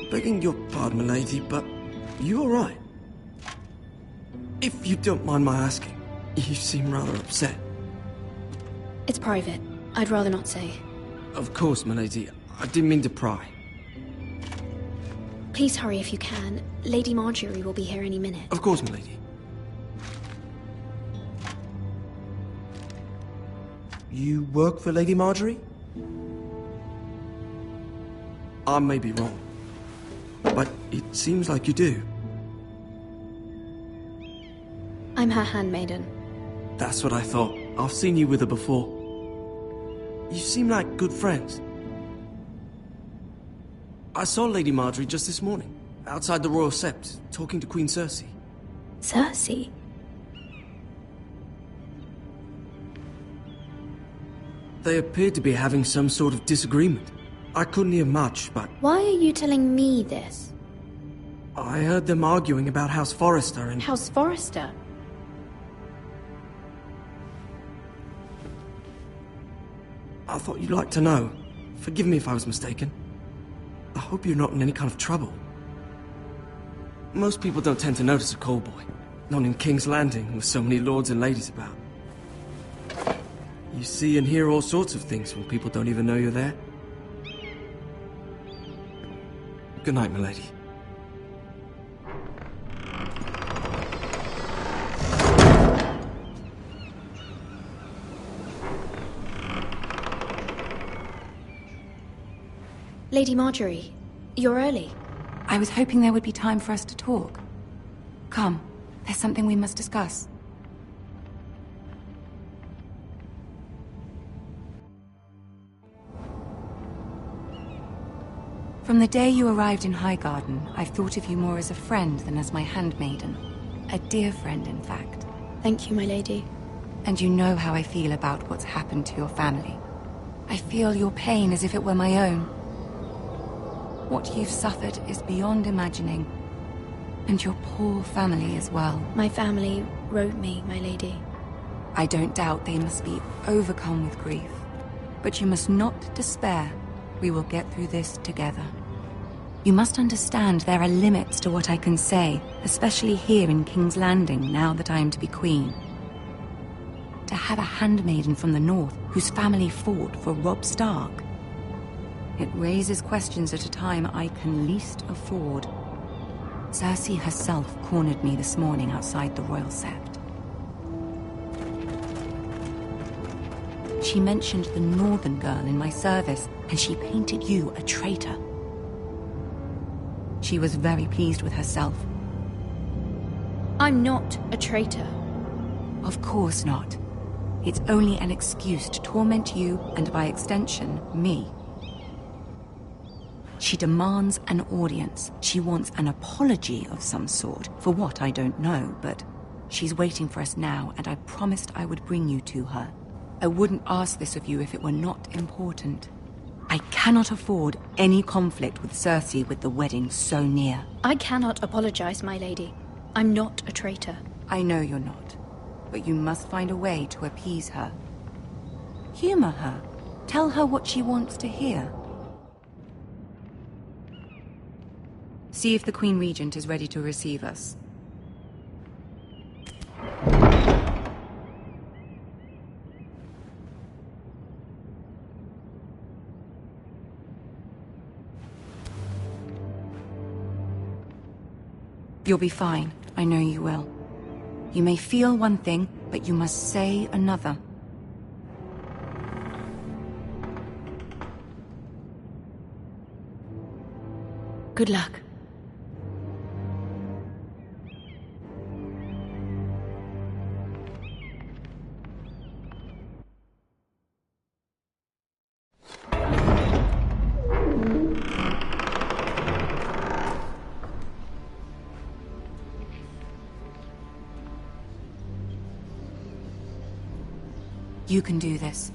Speaker 4: Begging your pardon, milady, but you all right? If you don't mind my asking, you seem rather upset.
Speaker 10: It's private. I'd rather not say.
Speaker 4: Of course, milady. I didn't mean to pry.
Speaker 10: Please hurry if you can. Lady Marjorie will be here any minute.
Speaker 4: Of course, milady. You work for Lady Marjorie? I may be wrong, but it seems like you do.
Speaker 10: I'm her handmaiden.
Speaker 4: That's what I thought. I've seen you with her before. You seem like good friends. I saw Lady Marjorie just this morning, outside the Royal Sept, talking to Queen Cersei.
Speaker 10: Cersei?
Speaker 4: They appeared to be having some sort of disagreement. I couldn't hear much, but
Speaker 10: Why are you telling me this?
Speaker 4: I heard them arguing about House Forrester and...
Speaker 10: House Forrester?
Speaker 4: I thought you'd like to know. Forgive me if I was mistaken. I hope you're not in any kind of trouble. Most people don't tend to notice a callboy. Not in King's Landing, with so many lords and ladies about. You see and hear all sorts of things when people don't even know you're there. Good night, milady.
Speaker 10: Lady Marjorie, you're early.
Speaker 14: I was hoping there would be time for us to talk. Come, there's something we must discuss. From the day you arrived in Highgarden, I've thought of you more as a friend than as my handmaiden. A dear friend, in fact.
Speaker 10: Thank you, my lady.
Speaker 14: And you know how I feel about what's happened to your family. I feel your pain as if it were my own. What you've suffered is beyond imagining. And your poor family as well.
Speaker 10: My family wrote me, my lady.
Speaker 14: I don't doubt they must be overcome with grief. But you must not despair. We will get through this together. You must understand there are limits to what I can say, especially here in King's Landing, now that I am to be queen. To have a handmaiden from the north whose family fought for Robb Stark. It raises questions at a time I can least afford. Cersei herself cornered me this morning outside the Royal Sept. She mentioned the northern girl in my service, and she painted you a traitor. She was very pleased with herself.
Speaker 10: I'm not a traitor.
Speaker 14: Of course not. It's only an excuse to torment you, and by extension, me. She demands an audience. She wants an apology of some sort, for what I don't know, but she's waiting for us now, and I promised I would bring you to her. I wouldn't ask this of you if it were not important. I cannot afford any conflict with Cersei with the wedding so near.
Speaker 10: I cannot apologize, my lady. I'm not a traitor.
Speaker 14: I know you're not, but you must find a way to appease her. Humor her. Tell her what she wants to hear. See if the Queen Regent is ready to receive us. You'll be fine. I know you will. You may feel one thing, but you must say another.
Speaker 9: Good luck.
Speaker 14: You can do this.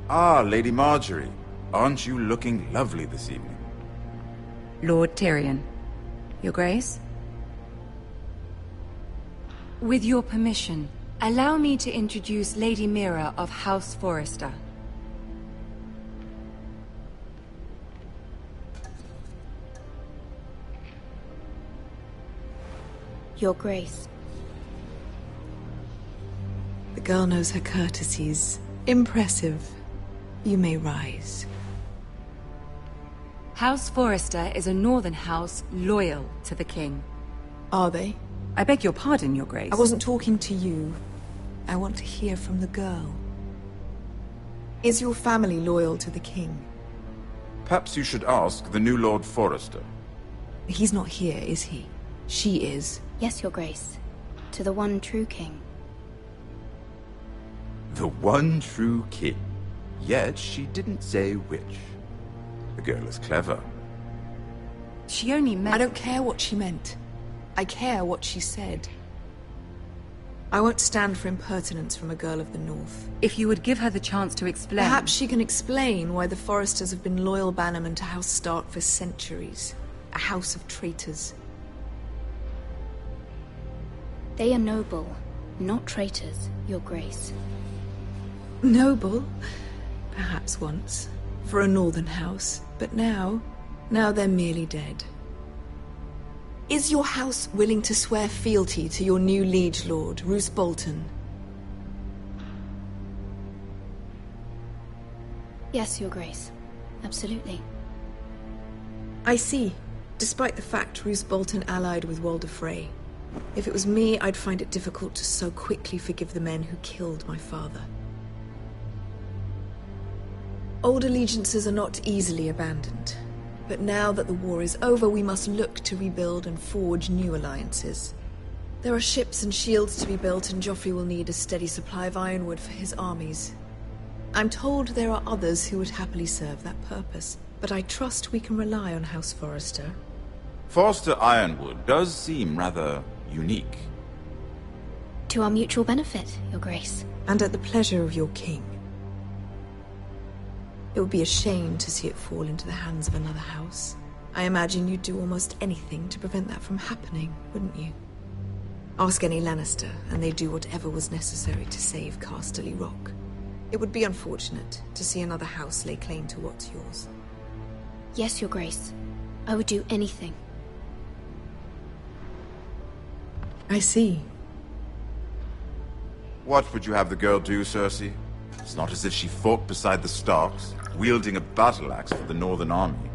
Speaker 15: Ah, Lady Marjorie. Aren't you looking lovely this evening?
Speaker 14: Lord Tyrion. Your Grace? With your permission, allow me to introduce Lady Mira of House Forrester.
Speaker 10: Your Grace.
Speaker 16: The girl knows her courtesies. Impressive. You may rise.
Speaker 14: House Forrester is a northern house loyal to the king.
Speaker 16: Are they?
Speaker 14: I beg your pardon, Your Grace.
Speaker 16: I wasn't talking to you. I want to hear from the girl. Is your family loyal to the king?
Speaker 15: Perhaps you should ask the new Lord Forrester.
Speaker 16: He's not here, is he? She is.
Speaker 10: Yes, Your Grace. To the one true king.
Speaker 15: The one true king. Yet she didn't say which. The girl is clever.
Speaker 14: She only meant...
Speaker 16: I don't care what she meant. I care what she said. I won't stand for impertinence from a girl of the North.
Speaker 14: If you would give her the chance to explain...
Speaker 16: Perhaps she can explain why the Forresters have been loyal bannermen to House Stark for centuries. A house of traitors.
Speaker 10: They are noble, not traitors, Your Grace.
Speaker 16: Noble? Perhaps once. For a northern house. But now they're merely dead. Is your house willing to swear fealty to your new liege lord, Roose Bolton?
Speaker 10: Yes, Your Grace. Absolutely.
Speaker 16: I see. Despite the fact Roose Bolton allied with Walder Frey. If it was me, I'd find it difficult to so quickly forgive the men who killed my father. Old allegiances are not easily abandoned. But now that the war is over, we must look to rebuild and forge new alliances. There are ships and shields to be built, and Joffrey will need a steady supply of ironwood for his armies. I'm told there are others who would happily serve that purpose, but I trust we can rely on House Forrester.
Speaker 15: Forrester Ironwood does seem rather unique.
Speaker 10: To our mutual benefit, Your Grace.
Speaker 16: And at the pleasure of your king. It would be a shame to see it fall into the hands of another house. I imagine you'd do almost anything to prevent that from happening, wouldn't you? Ask any Lannister, and they'd do whatever was necessary to save Casterly Rock. It would be unfortunate to see another house lay claim to what's yours.
Speaker 10: Yes, Your Grace. I would do anything.
Speaker 16: I see.
Speaker 15: What would you have the girl do, Cersei? It's not as if she fought beside the Starks, wielding a battle axe for the Northern Army.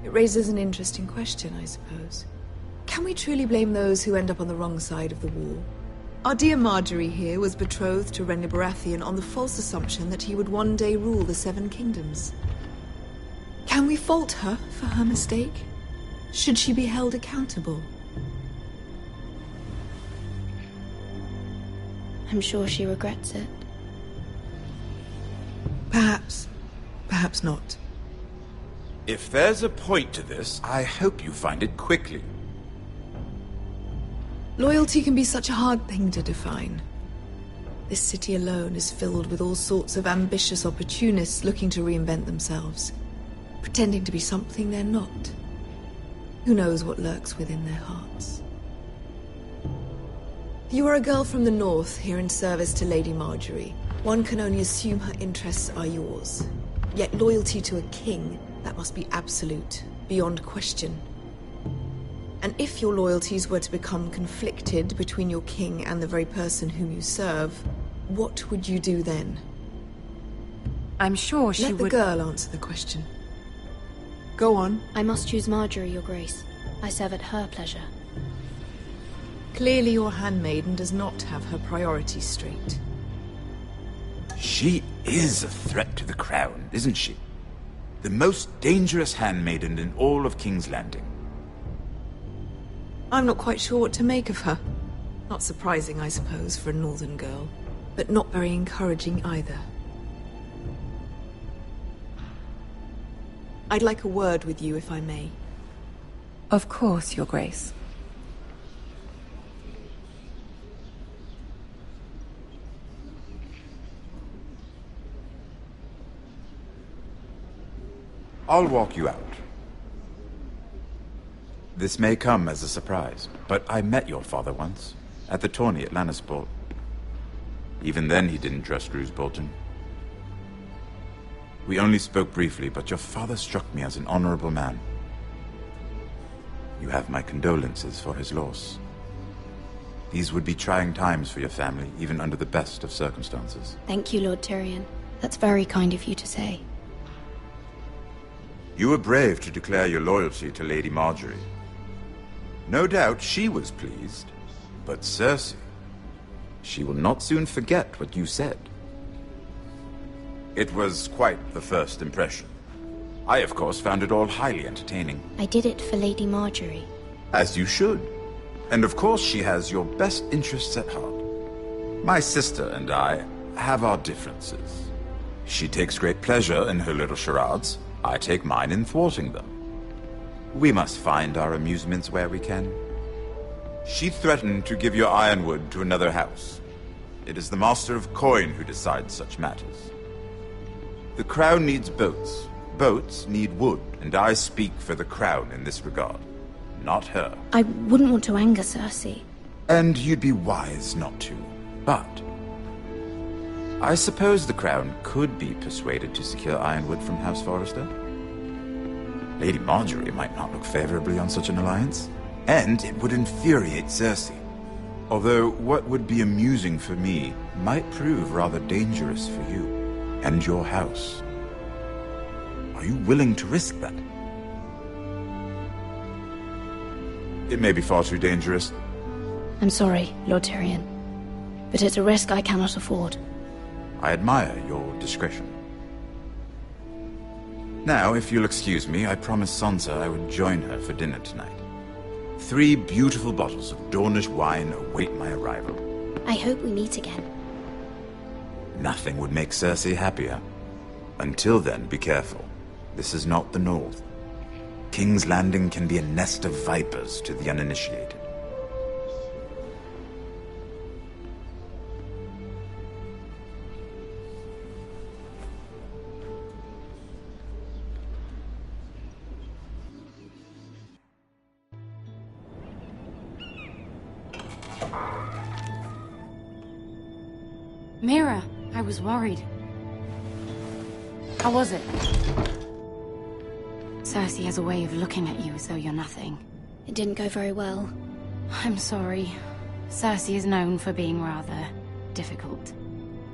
Speaker 16: It raises an interesting question, I suppose. Can we truly blame those who end up on the wrong side of the war? Our dear Marjorie here was betrothed to Renly Baratheon on the false assumption that he would one day rule the Seven Kingdoms. Can we fault her for her mistake? Should she be held accountable?
Speaker 10: I'm sure she regrets it.
Speaker 16: Perhaps. Perhaps not.
Speaker 15: If there's a point to this, I hope you find it quickly.
Speaker 16: Loyalty can be such a hard thing to define. This city alone is filled with all sorts of ambitious opportunists looking to reinvent themselves, pretending to be something they're not. Who knows what lurks within their hearts? You are a girl from the north, here in service to Lady Marjorie. One can only assume her interests are yours. Yet loyalty to a king, that must be absolute, beyond question. And if your loyalties were to become conflicted between your king and the very person whom you serve, what would you do then?
Speaker 14: I'm sure she would...
Speaker 16: Let the girl answer the question. Go on.
Speaker 10: I must choose Marjorie, Your Grace. I serve at her pleasure.
Speaker 16: Clearly your handmaiden does not have her priorities straight.
Speaker 15: She is a threat to the crown, isn't she? The most dangerous handmaiden in all of King's Landing.
Speaker 16: I'm not quite sure what to make of her. Not surprising, I suppose, for a northern girl, but not very encouraging either. I'd like a word with you, if I may.
Speaker 14: Of course, Your Grace.
Speaker 15: I'll walk you out. This may come as a surprise, but I met your father once, at the tourney at Lannisport. Even then he didn't trust Roose Bolton. We only spoke briefly, but your father struck me as an honorable man. You have my condolences for his loss. These would be trying times for your family, even under the best of circumstances.
Speaker 10: Thank you, Lord Tyrion. That's very kind of you to say.
Speaker 15: You were brave to declare your loyalty to Lady Marjorie. No doubt she was pleased, but Cersei, she will not soon forget what you said. It was quite the first impression. I, of course, found it all highly entertaining.
Speaker 10: I did it for Lady Marjorie.
Speaker 15: As you should. And of course she has your best interests at heart. My sister and I have our differences. She takes great pleasure in her little charades. I take mine in thwarting them. We must find our amusements where we can. She threatened to give your ironwood to another house. It is the Master of Coin who decides such matters. The crown needs boats. Boats need wood, and I speak for the crown in this regard, not her.
Speaker 10: I wouldn't want to anger Cersei.
Speaker 15: And you'd be wise not to, but I suppose the crown could be persuaded to secure ironwood from House Forrester. Lady Marjorie might not look favorably on such an alliance, and it would infuriate Cersei. Although what would be amusing for me might prove rather dangerous for you and your house. Are you willing to risk that? It may be far too dangerous.
Speaker 10: I'm sorry, Lord Tyrion, but it's a risk I cannot afford.
Speaker 15: I admire your discretion. Now, if you'll excuse me, I promised Sansa I would join her for dinner tonight. 3 beautiful bottles of Dornish wine await my arrival.
Speaker 10: I hope we meet again.
Speaker 15: Nothing would make Cersei happier. Until then, be careful. This is not the North. King's Landing can be a nest of vipers to the uninitiated.
Speaker 14: Mira, I was worried. How was it? Cersei has a way of looking at you as though you're nothing.
Speaker 10: It didn't go very well.
Speaker 14: I'm sorry. Cersei is known for being rather difficult.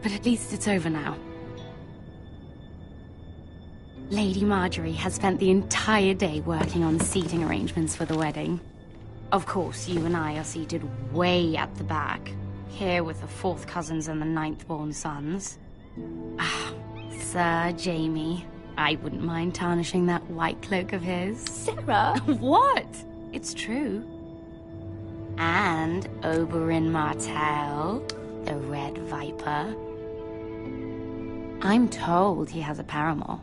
Speaker 14: But at least it's over now. Lady Marjorie has spent the entire day working on seating arrangements for the wedding. Of course, you and I are seated way at the back. Here with the 4th cousins and the 9th-born sons. Ah, Sir Jaime. I wouldn't mind tarnishing that white cloak of his.
Speaker 10: Sarah!
Speaker 14: What? It's true. And Oberyn Martell.
Speaker 17: the Red Viper. I'm told he has a paramour.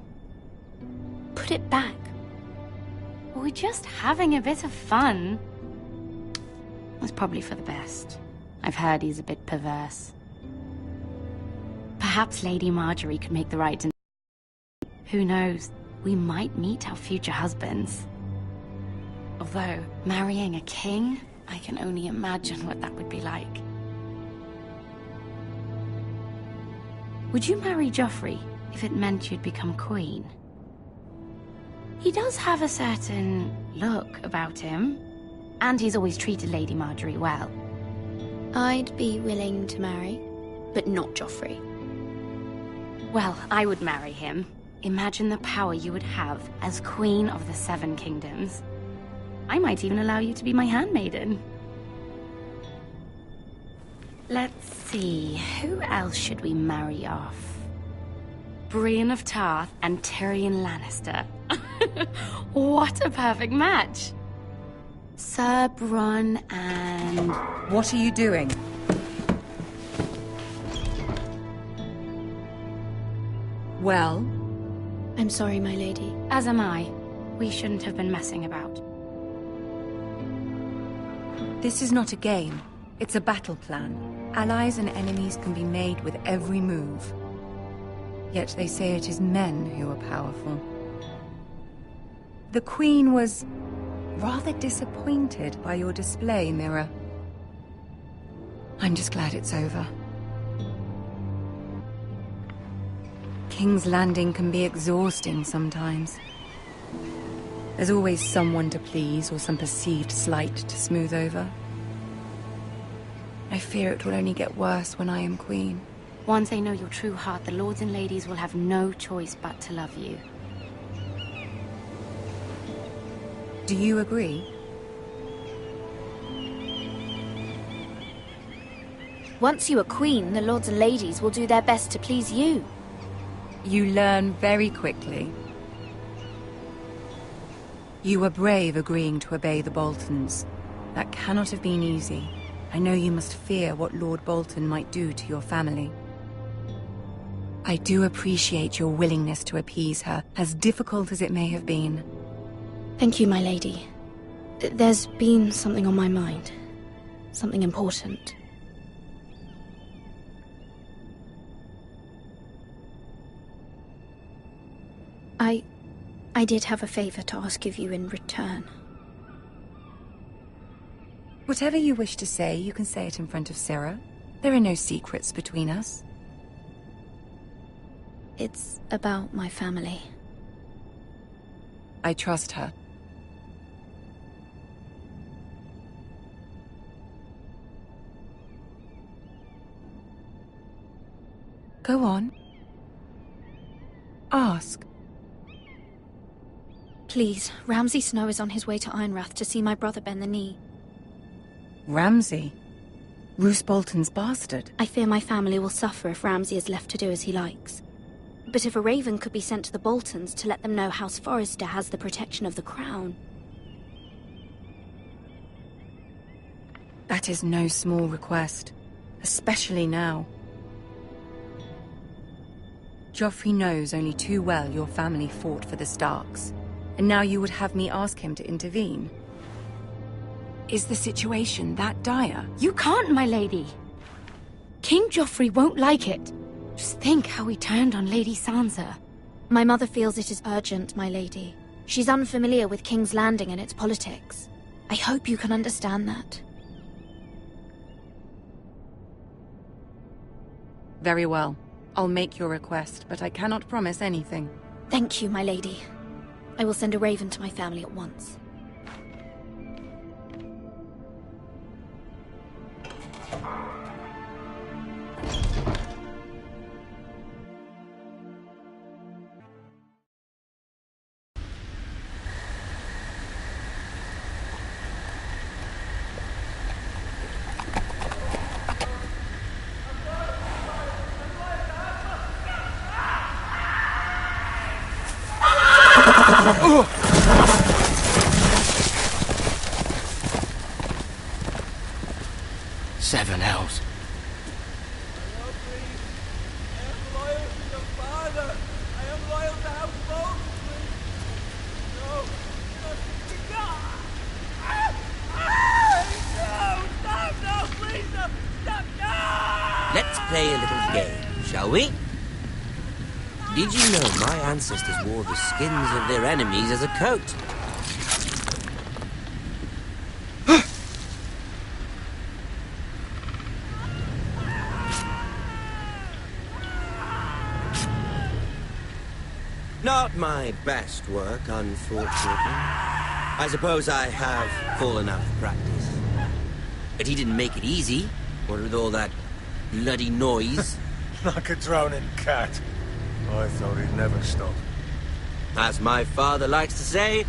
Speaker 10: Put it back.
Speaker 17: We're just having a bit of fun. It's probably for the best. I've heard he's a bit perverse. Perhaps Lady Marjorie could make the right decision. Who knows? We might meet our future husbands. Although, marrying a king, I can only imagine what that would be like. Would you marry Joffrey if it meant you'd become queen? He does have a certain look about him, and he's always treated Lady Marjorie well.
Speaker 10: I'd be willing to marry, but not Joffrey.
Speaker 17: Well, I would marry him. Imagine the power you would have as Queen of the Seven Kingdoms. I might even allow you to be my handmaiden. Let's see, who else should we marry off? Brienne of Tarth and Tyrion Lannister. What a perfect match! Sir Bronn and...
Speaker 14: What are you doing? Well?
Speaker 10: I'm sorry, my lady.
Speaker 17: As am I. We shouldn't have been messing about.
Speaker 14: This is not a game. It's a battle plan. Allies and enemies can be made with every move. Yet they say it is men who are powerful. The Queen was rather disappointed by your display, Mira. I'm just glad it's over. King's Landing can be exhausting sometimes. There's always someone to please or some perceived slight to smooth over. I fear it will only get worse when I am queen.
Speaker 17: Once they know your true heart, the lords and ladies will have no choice but to love you.
Speaker 14: Do you agree?
Speaker 10: Once you are queen, the lords and ladies will do their best to please you.
Speaker 14: You learn very quickly. You were brave agreeing to obey the Boltons. That cannot have been easy. I know you must fear what Lord Bolton might do to your family. I do appreciate your willingness to appease her, as difficult as it may have been.
Speaker 10: Thank you, my lady. There's been something on my mind. Something important. I did have a favor to ask of you in return.
Speaker 14: Whatever you wish to say, you can say it in front of Sarah. There are no secrets between us.
Speaker 10: It's about my family.
Speaker 14: I trust her. Go on. Ask.
Speaker 10: Please, Ramsay Snow is on his way to Ironrath to see my brother bend the knee.
Speaker 14: Ramsay? Roose Bolton's bastard?
Speaker 10: I fear my family will suffer if Ramsay is left to do as he likes. But if a raven could be sent to the Boltons to let them know House Forrester has the protection of the crown...
Speaker 14: That is no small request, especially now. Joffrey knows only too well your family fought for the Starks, and now you would have me ask him to intervene. Is the situation that dire?
Speaker 17: You can't, my lady. King Joffrey won't like it. Just think how he turned on Lady Sansa.
Speaker 10: My mother feels it is urgent, my lady. She's unfamiliar with King's Landing and its politics. I hope you can understand that.
Speaker 14: Very well. I'll make your request, but I cannot promise anything.
Speaker 10: Thank you, my lady. I will send a raven to my family at once.
Speaker 4: Seven hells.
Speaker 18: play a little game, shall we? Did you know my ancestors wore the skins of their enemies as a coat? Not my best work, unfortunately. I suppose I have fallen out of practice. But he didn't make it easy, what with all that bloody noise.
Speaker 6: Like a drowning cat. I thought he'd never stop.
Speaker 18: As my father likes to say,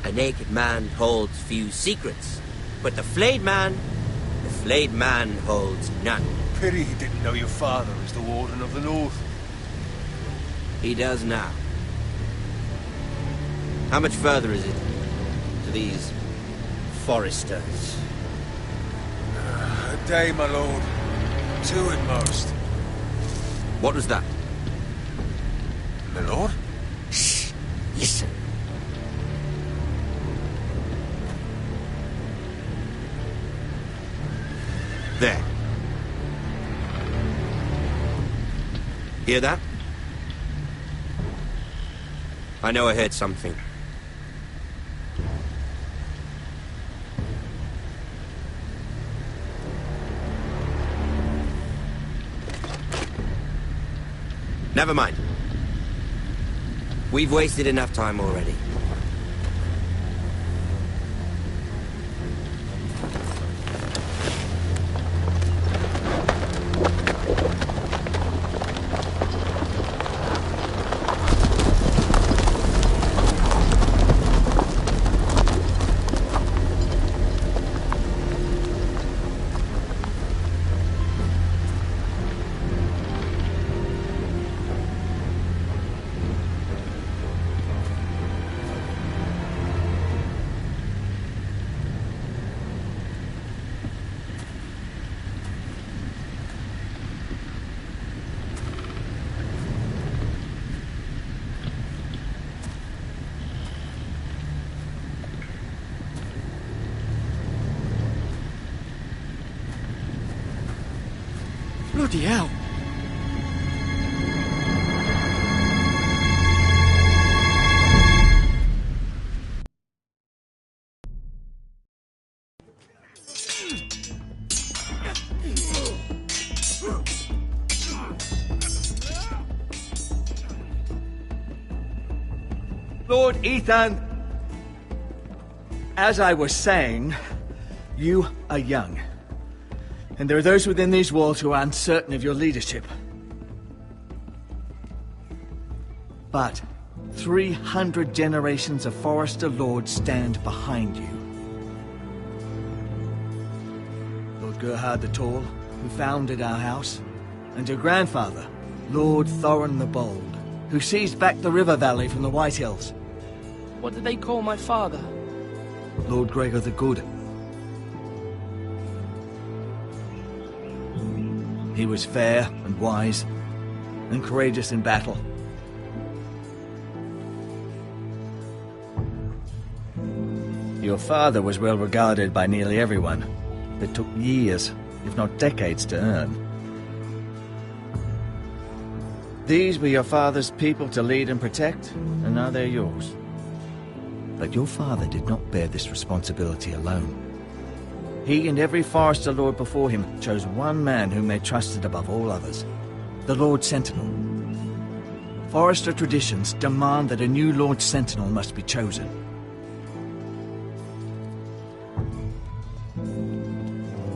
Speaker 18: a naked man holds few secrets, but the flayed man holds none.
Speaker 6: Pity he didn't know your father is the Warden of the North.
Speaker 18: He does now. How much further is it to these Forresters?
Speaker 6: A day, my lord. 2 at most.
Speaker 18: What was that?
Speaker 6: My lord?
Speaker 18: Shh! Listen. There. Hear that? I know I heard something. Never mind. We've wasted enough time already.
Speaker 8: Bloody hell.
Speaker 7: Lord Ethan, as I was saying, you are young. And there are those within these walls who are uncertain of your leadership. But 300 generations of Forrester lords stand behind you. Lord Gerhard the Tall, who founded our house, and your grandfather, Lord Thorin the Bold, who seized back the river valley from the White Hills.
Speaker 13: What did they call my father?
Speaker 7: Lord Gregor the Good. He was fair and wise, and courageous in battle. Your father was well regarded by nearly everyone, but took years, if not decades, to earn. These were your father's people to lead and protect, and now they're yours. But your father did not bear this responsibility alone. He and every Forrester Lord before him chose one man whom they trusted above all others, the Lord Sentinel. Forrester traditions demand that a new Lord Sentinel must be chosen.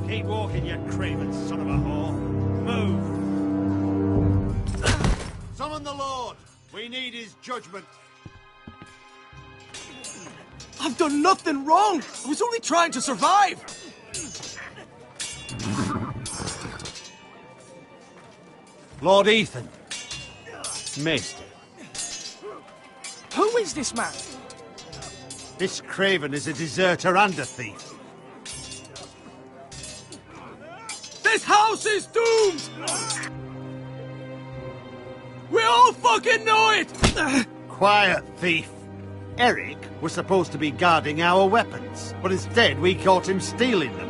Speaker 11: Keep walking, you craven son of a whore. Move! Summon the Lord! We need his judgment.
Speaker 8: I've done nothing wrong! I was only trying to survive!
Speaker 11: Lord Ethan. Maester.
Speaker 8: Who is this man?
Speaker 11: This craven is a deserter and a thief.
Speaker 8: This house is doomed! We all fucking know it!
Speaker 11: Quiet, thief. Eric was supposed to be guarding our weapons, but instead we caught him stealing them.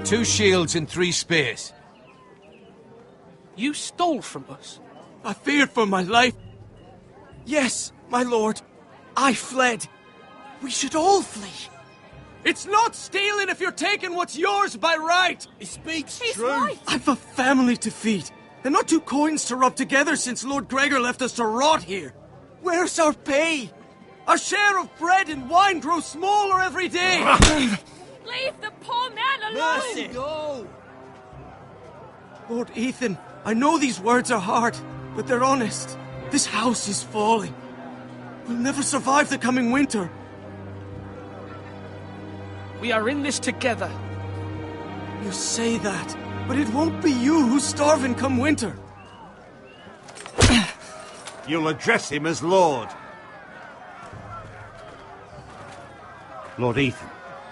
Speaker 6: 2 shields and 3 spears.
Speaker 13: You stole from us?
Speaker 8: I feared for my life. Yes, my lord. I fled. We should all flee. It's not stealing if you're taking what's yours by right.
Speaker 19: He speaks
Speaker 8: He's
Speaker 19: true.
Speaker 8: right. I've a family to feed, and not 2 coins to rub together since Lord Gregor left us to rot here. Where's our pay? Our share of bread and wine grows smaller every day.
Speaker 17: Leave the poor man alone!
Speaker 19: Mercy. Go.
Speaker 8: Lord Ethan, I know these words are hard, but they're honest. This house is falling. We'll never survive the coming winter.
Speaker 13: We are in this together.
Speaker 8: You say that, but it won't be you who's starving come winter.
Speaker 11: You'll address him as Lord. Lord Ethan,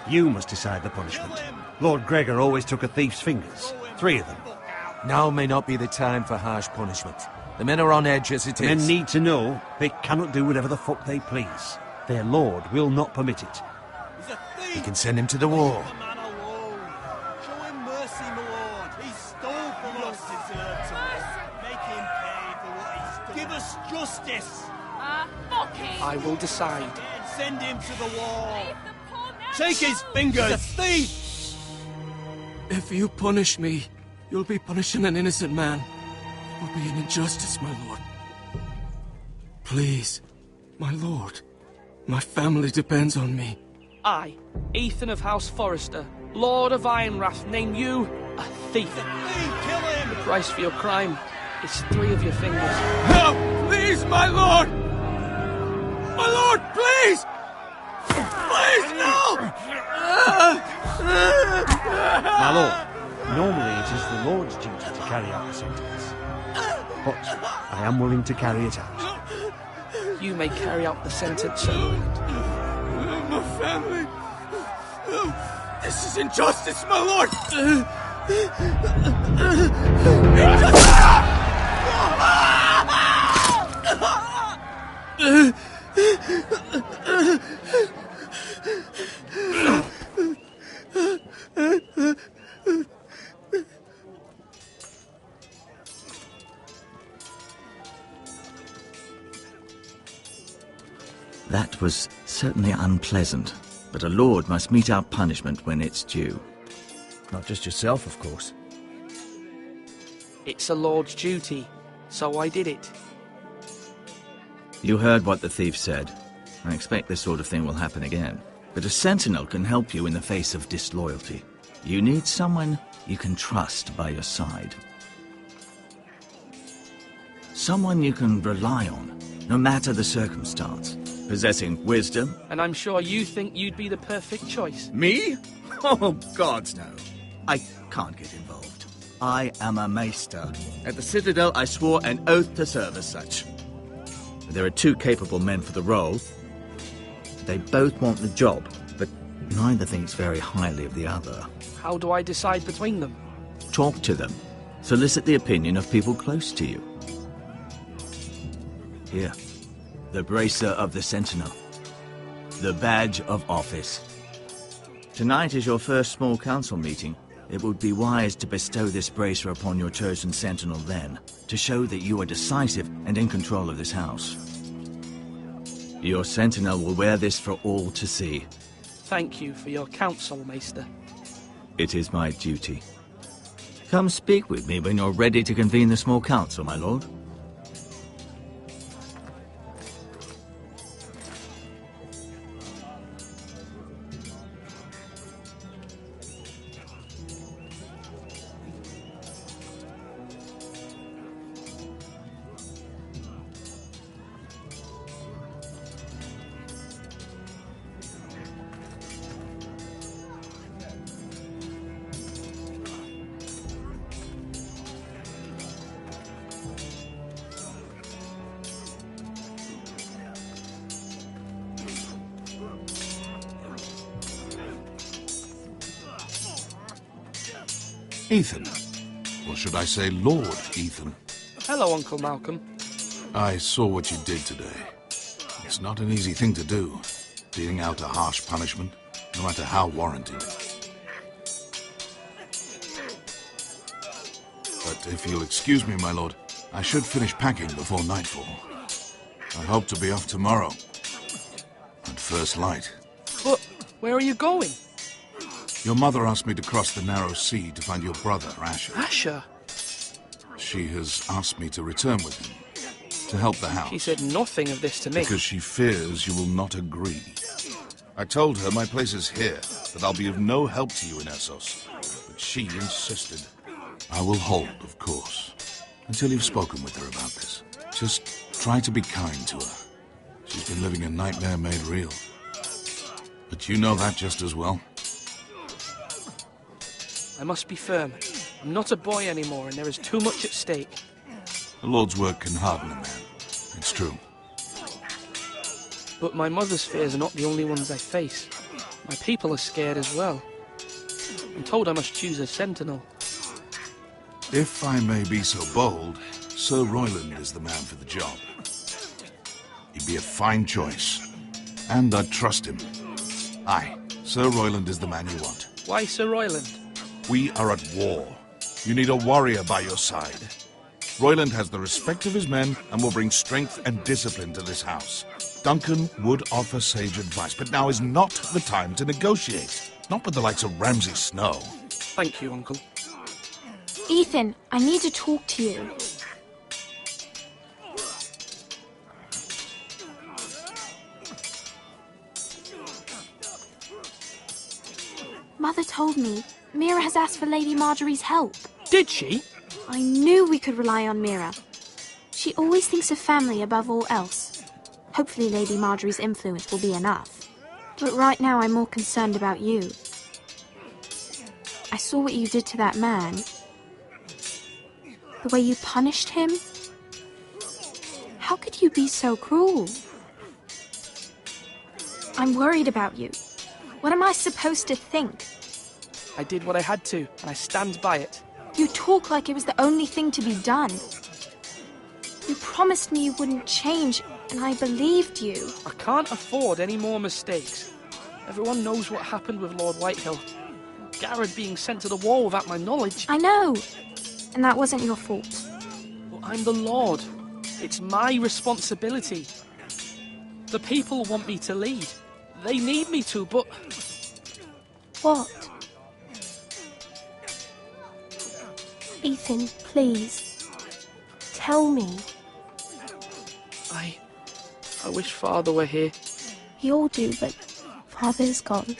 Speaker 11: you must decide the punishment. Lord Gregor always took a thief's fingers. 3 of them.
Speaker 6: Now may not be the time for harsh punishment. The men are on edge as it is.
Speaker 11: Men need to know they cannot do whatever the fuck they please. Their lord will not permit it.
Speaker 6: We can send him to the wall.
Speaker 19: Show him mercy, my lord. He stole from us. Make him pay for what he's done. Give us justice.
Speaker 17: Fuck him!
Speaker 13: I will decide.
Speaker 19: Send him to the wall. Take his fingers. He's a thief.
Speaker 8: If you punish me, you'll be punishing an innocent man. It will be an injustice, my lord. Please, my lord. My family depends on me.
Speaker 13: I, Ethan of House Forrester, Lord of Ironrath, name you a thief.
Speaker 19: Kill him.
Speaker 13: The price for your crime is 3 of your fingers.
Speaker 8: No! Please, my lord! My lord, please! Please, no!
Speaker 11: My lord, normally it is the Lord's duty to carry out the sentence. But I am willing to carry it out.
Speaker 13: You may carry out the sentence, Sir Roland.
Speaker 8: My family. This is injustice, my lord!
Speaker 7: That was certainly unpleasant, but a lord must mete out punishment when it's due. Not just yourself, of course.
Speaker 13: It's a lord's duty, so I did it.
Speaker 7: You heard what the thief said. I expect this sort of thing will happen again. But a sentinel can help you in the face of disloyalty. You need someone you can trust by your side. Someone you can rely on, no matter the circumstance. Possessing wisdom.
Speaker 13: And I'm sure you think you'd be the perfect choice.
Speaker 7: Me? Oh, gods no. I can't get involved. I am a maester. At the Citadel, I swore an oath to serve as such. There are 2 capable men for the role. They both want the job, but neither thinks very highly of the other.
Speaker 13: How do I decide between them?
Speaker 7: Talk to them. Solicit the opinion of people close to you. Here. The bracer of the Sentinel. The badge of office. Tonight is your first small council meeting. It would be wise to bestow this bracer upon your chosen Sentinel then, to show that you are decisive and in control of this house. Your Sentinel will wear this for all to see.
Speaker 13: Thank you for your counsel, Maester.
Speaker 7: It is my duty. Come speak with me when you're ready to convene the small council, my lord.
Speaker 5: Ethan. Or should I say Lord Ethan?
Speaker 13: Hello, Uncle Malcolm.
Speaker 5: I saw what you did today. It's not an easy thing to do, dealing out a harsh punishment, no matter how warranted. if you'll excuse me, my lord, I should finish packing before nightfall. I hope to be off tomorrow. At first light.
Speaker 13: But where are you going?
Speaker 5: Your mother asked me to cross the narrow sea to find your brother, Asher.
Speaker 13: Asher?
Speaker 5: She has asked me to return with him, to help the house.
Speaker 13: She said nothing of this to me.
Speaker 5: Because she fears you will not agree. I told her my place is here, that I'll be of no help to you in Essos. But she insisted. I will hold, of course, until you've spoken with her about this. Just try to be kind to her. She's been living a nightmare made real. But you know that just as well.
Speaker 13: I must be firm. I'm not a boy anymore, and there is too much at stake.
Speaker 5: The Lord's work can harden a man. It's true.
Speaker 13: But my mother's fears are not the only ones I face. My people are scared as well. I'm told I must choose a sentinel.
Speaker 5: If I may be so bold, Sir Royland is the man for the job. He'd be a fine choice. And I'd trust him. Aye, Sir Royland is the man you want.
Speaker 13: Why Sir Royland?
Speaker 5: We are at war. You need a warrior by your side. Royland has the respect of his men and will bring strength and discipline to this house. Duncan would offer sage advice, but now is not the time to negotiate. Not with the likes of Ramsay Snow.
Speaker 13: Thank you, Uncle.
Speaker 10: Ethan, I need to talk to you. Mother told me Mira has asked for Lady Marjorie's help.
Speaker 13: Did she?
Speaker 10: I knew we could rely on Mira. She always thinks of family above all else. Hopefully Lady Marjorie's influence will be enough. But right now I'm more concerned about you. I saw what you did to that man. The way you punished him. How could you be so cruel? I'm worried about you. What am I supposed to think?
Speaker 13: I did what I had to, and I stand by it.
Speaker 10: You talk like it was the only thing to be done. You promised me you wouldn't change, and I believed you.
Speaker 13: I can't afford any more mistakes. Everyone knows what happened with Lord Whitehill. Garrett being sent to the war without my knowledge.
Speaker 10: I know, and that wasn't your fault.
Speaker 13: But I'm the Lord. It's my responsibility. The people want me to lead. They need me to, but...
Speaker 10: What? Ethan, please. Tell me.
Speaker 13: I wish Father were here.
Speaker 10: We all do, but Father's gone.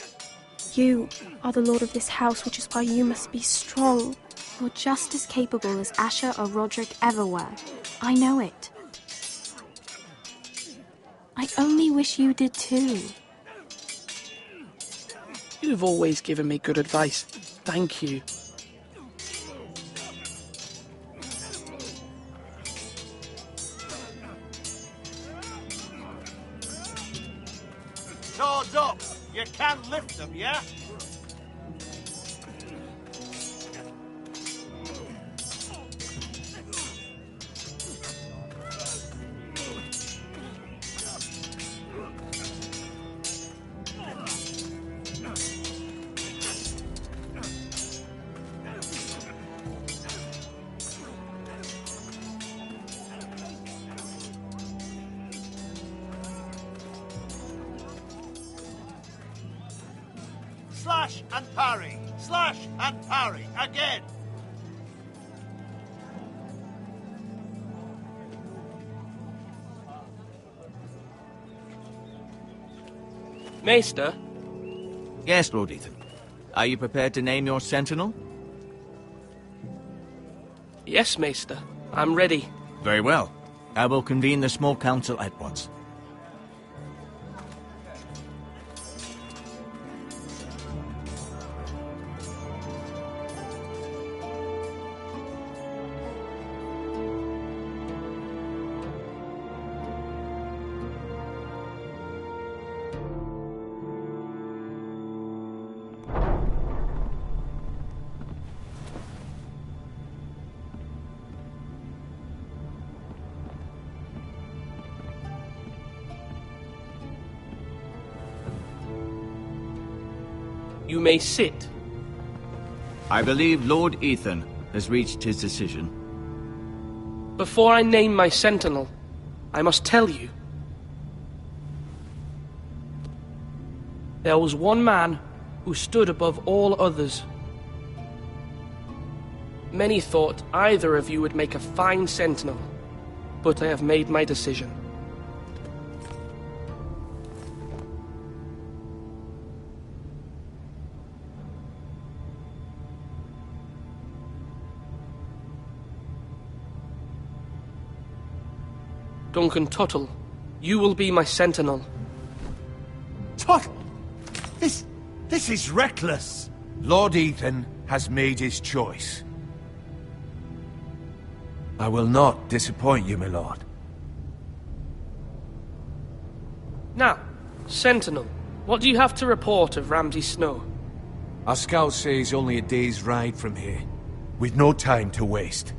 Speaker 10: You are the lord of this house, which is why you must be strong. You're just as capable as Asher or Roderick ever were. I know it. I only wish you did too.
Speaker 13: You've always given me good advice. Thank you.
Speaker 19: Swords up! You can lift them, yeah? Slash and parry! Slash and parry! Again!
Speaker 13: Maester?
Speaker 7: Yes, Lord Ethan. Are you prepared to name your sentinel?
Speaker 13: Yes, Maester. I'm ready.
Speaker 7: Very well. I will convene the small council at once.
Speaker 13: You may sit.
Speaker 7: I believe Lord Ethan has reached his decision.
Speaker 13: Before I name my sentinel, I must tell you. There was one man who stood above all others. Many thought either of you would make a fine sentinel, but I have made my decision. Duncan Tuttle, you will be my sentinel.
Speaker 19: Tuttle! This is reckless!
Speaker 6: Lord Ethan has made his choice. I will not disappoint you, my lord.
Speaker 13: Now, Sentinel, what do you have to report of Ramsay Snow?
Speaker 6: Our scouts say he's only a day's ride from here. We've no time to waste.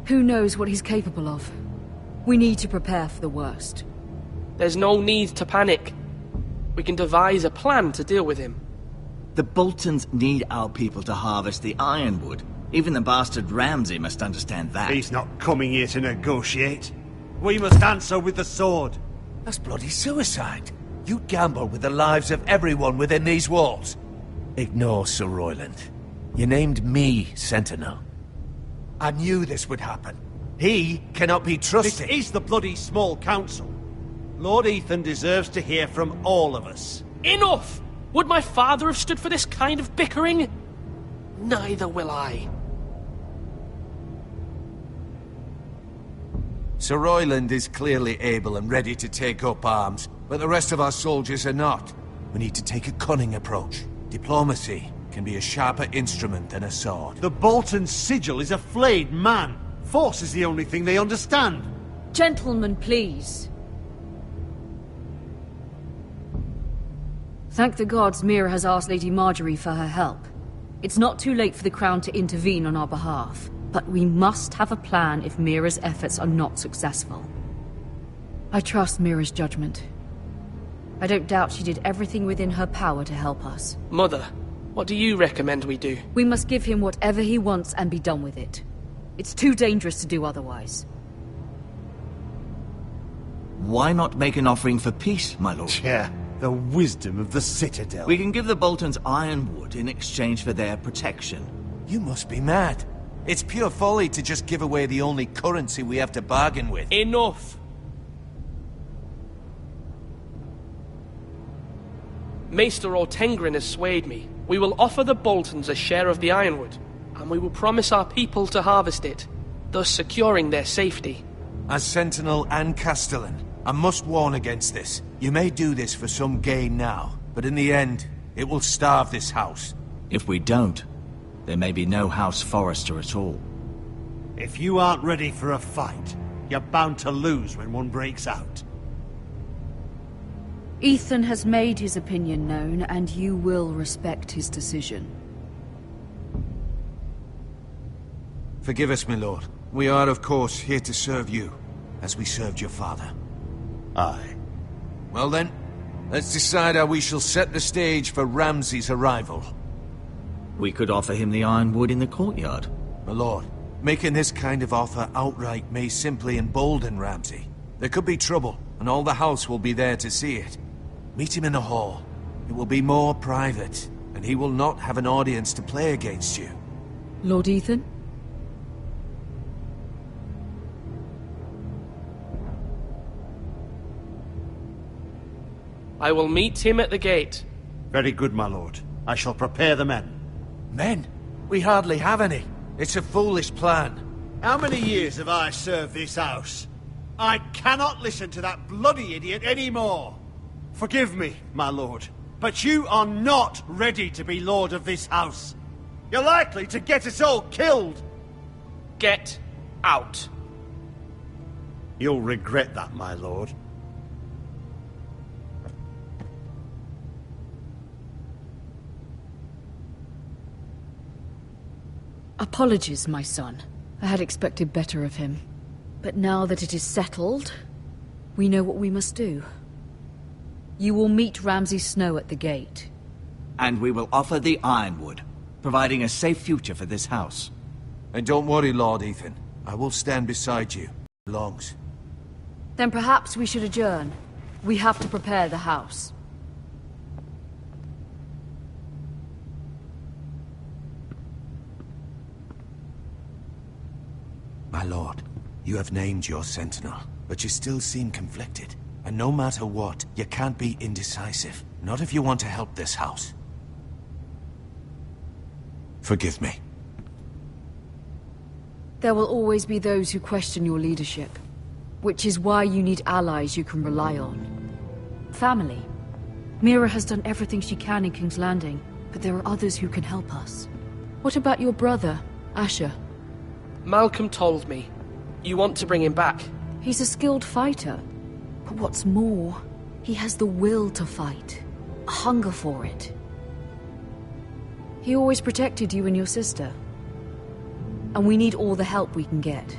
Speaker 9: Who knows what he's capable of? We need to prepare for the worst.
Speaker 13: There's no need to panic. We can devise a plan to deal with him.
Speaker 7: The Boltons need our people to harvest the ironwood. Even the bastard Ramsay must understand that.
Speaker 19: He's not coming here to negotiate. We must answer with the sword.
Speaker 6: That's bloody suicide. You gamble with the lives of everyone within these walls. Ignore Sir Royland. You named me Sentinel. I knew this would happen. He cannot be trusted.
Speaker 19: This is the bloody small council. Lord Ethan deserves to hear from all of us.
Speaker 13: Enough! Would my father have stood for this kind of bickering? Neither will I.
Speaker 6: Sir Royland is clearly able and ready to take up arms, but the rest of our soldiers are not. We need to take a cunning approach. Diplomacy can be a sharper instrument than a sword.
Speaker 19: The Bolton sigil is a flayed man. Force is the only thing they understand.
Speaker 9: Gentlemen, please. Thank the gods Mira has asked Lady Marjorie for her help. It's not too late for the Crown to intervene on our behalf, but we must have a plan if Mira's efforts are not successful. I trust Mira's judgment. I don't doubt she did everything within her power to help us.
Speaker 13: Mother, what do you recommend we do?
Speaker 9: We must give him whatever he wants and be done with it. It's too dangerous to do otherwise.
Speaker 7: Why not make an offering for peace, my lord?
Speaker 19: Yeah, the wisdom of the Citadel.
Speaker 7: We can give the Boltons ironwood in exchange for their protection.
Speaker 6: You must be mad. It's pure folly to just give away the only currency we have to bargain with.
Speaker 13: Enough! Maester Ortengrin has swayed me. We will offer the Boltons a share of the ironwood, and we will promise our people to harvest it, thus securing their safety.
Speaker 6: As Sentinel and Castellan, I must warn against this. You may do this for some gain now, but in the end, it will starve this house.
Speaker 7: If we don't, there may be no House Forrester at all.
Speaker 19: If you aren't ready for a fight, you're bound to lose when one breaks out.
Speaker 9: Ethan has made his opinion known, and you will respect his decision.
Speaker 6: Forgive us, my lord. We are, of course, here to serve you, as we served your father.
Speaker 19: Aye.
Speaker 6: Well then, let's decide how we shall set the stage for Ramsay's arrival.
Speaker 7: We could offer him the ironwood in the courtyard.
Speaker 6: My lord, making this kind of offer outright may simply embolden Ramsay. There could be trouble, and all the house will be there to see it. Meet him in the hall. It will be more private, and he will not have an audience to play against you.
Speaker 9: Lord Ethan?
Speaker 13: I will meet him at the gate.
Speaker 19: Very good, my lord. I shall prepare the men.
Speaker 6: Men? We hardly have any. It's a foolish plan.
Speaker 19: How many years have I served this house? I cannot listen to that bloody idiot anymore. Forgive me, my lord, but you are not ready to be lord of this house. You're likely to get us all killed.
Speaker 13: Get out.
Speaker 19: You'll regret that, my lord.
Speaker 9: Apologies, my son. I had expected better of him. But now that it is settled, we know what we must do. You will meet Ramsay Snow at the gate.
Speaker 7: And we will offer the ironwood, providing a safe future for this house.
Speaker 6: And don't worry, Lord Ethan. I will stand beside you. Longs.
Speaker 9: Then perhaps we should adjourn. We have to prepare the house.
Speaker 6: My lord, you have named your sentinel, but you still seem conflicted. And no matter what, you can't be indecisive. Not if you want to help this house. Forgive me.
Speaker 9: There will always be those who question your leadership, which is why you need allies you can rely on. Family. Mira has done everything she can in King's Landing, but there are others who can help us. What about your brother, Asher?
Speaker 13: Malcolm told me. You want to bring him back?
Speaker 9: He's a skilled fighter. But what's more, he has the will to fight. A hunger for it. He always protected you and your sister. And we need all the help we can get.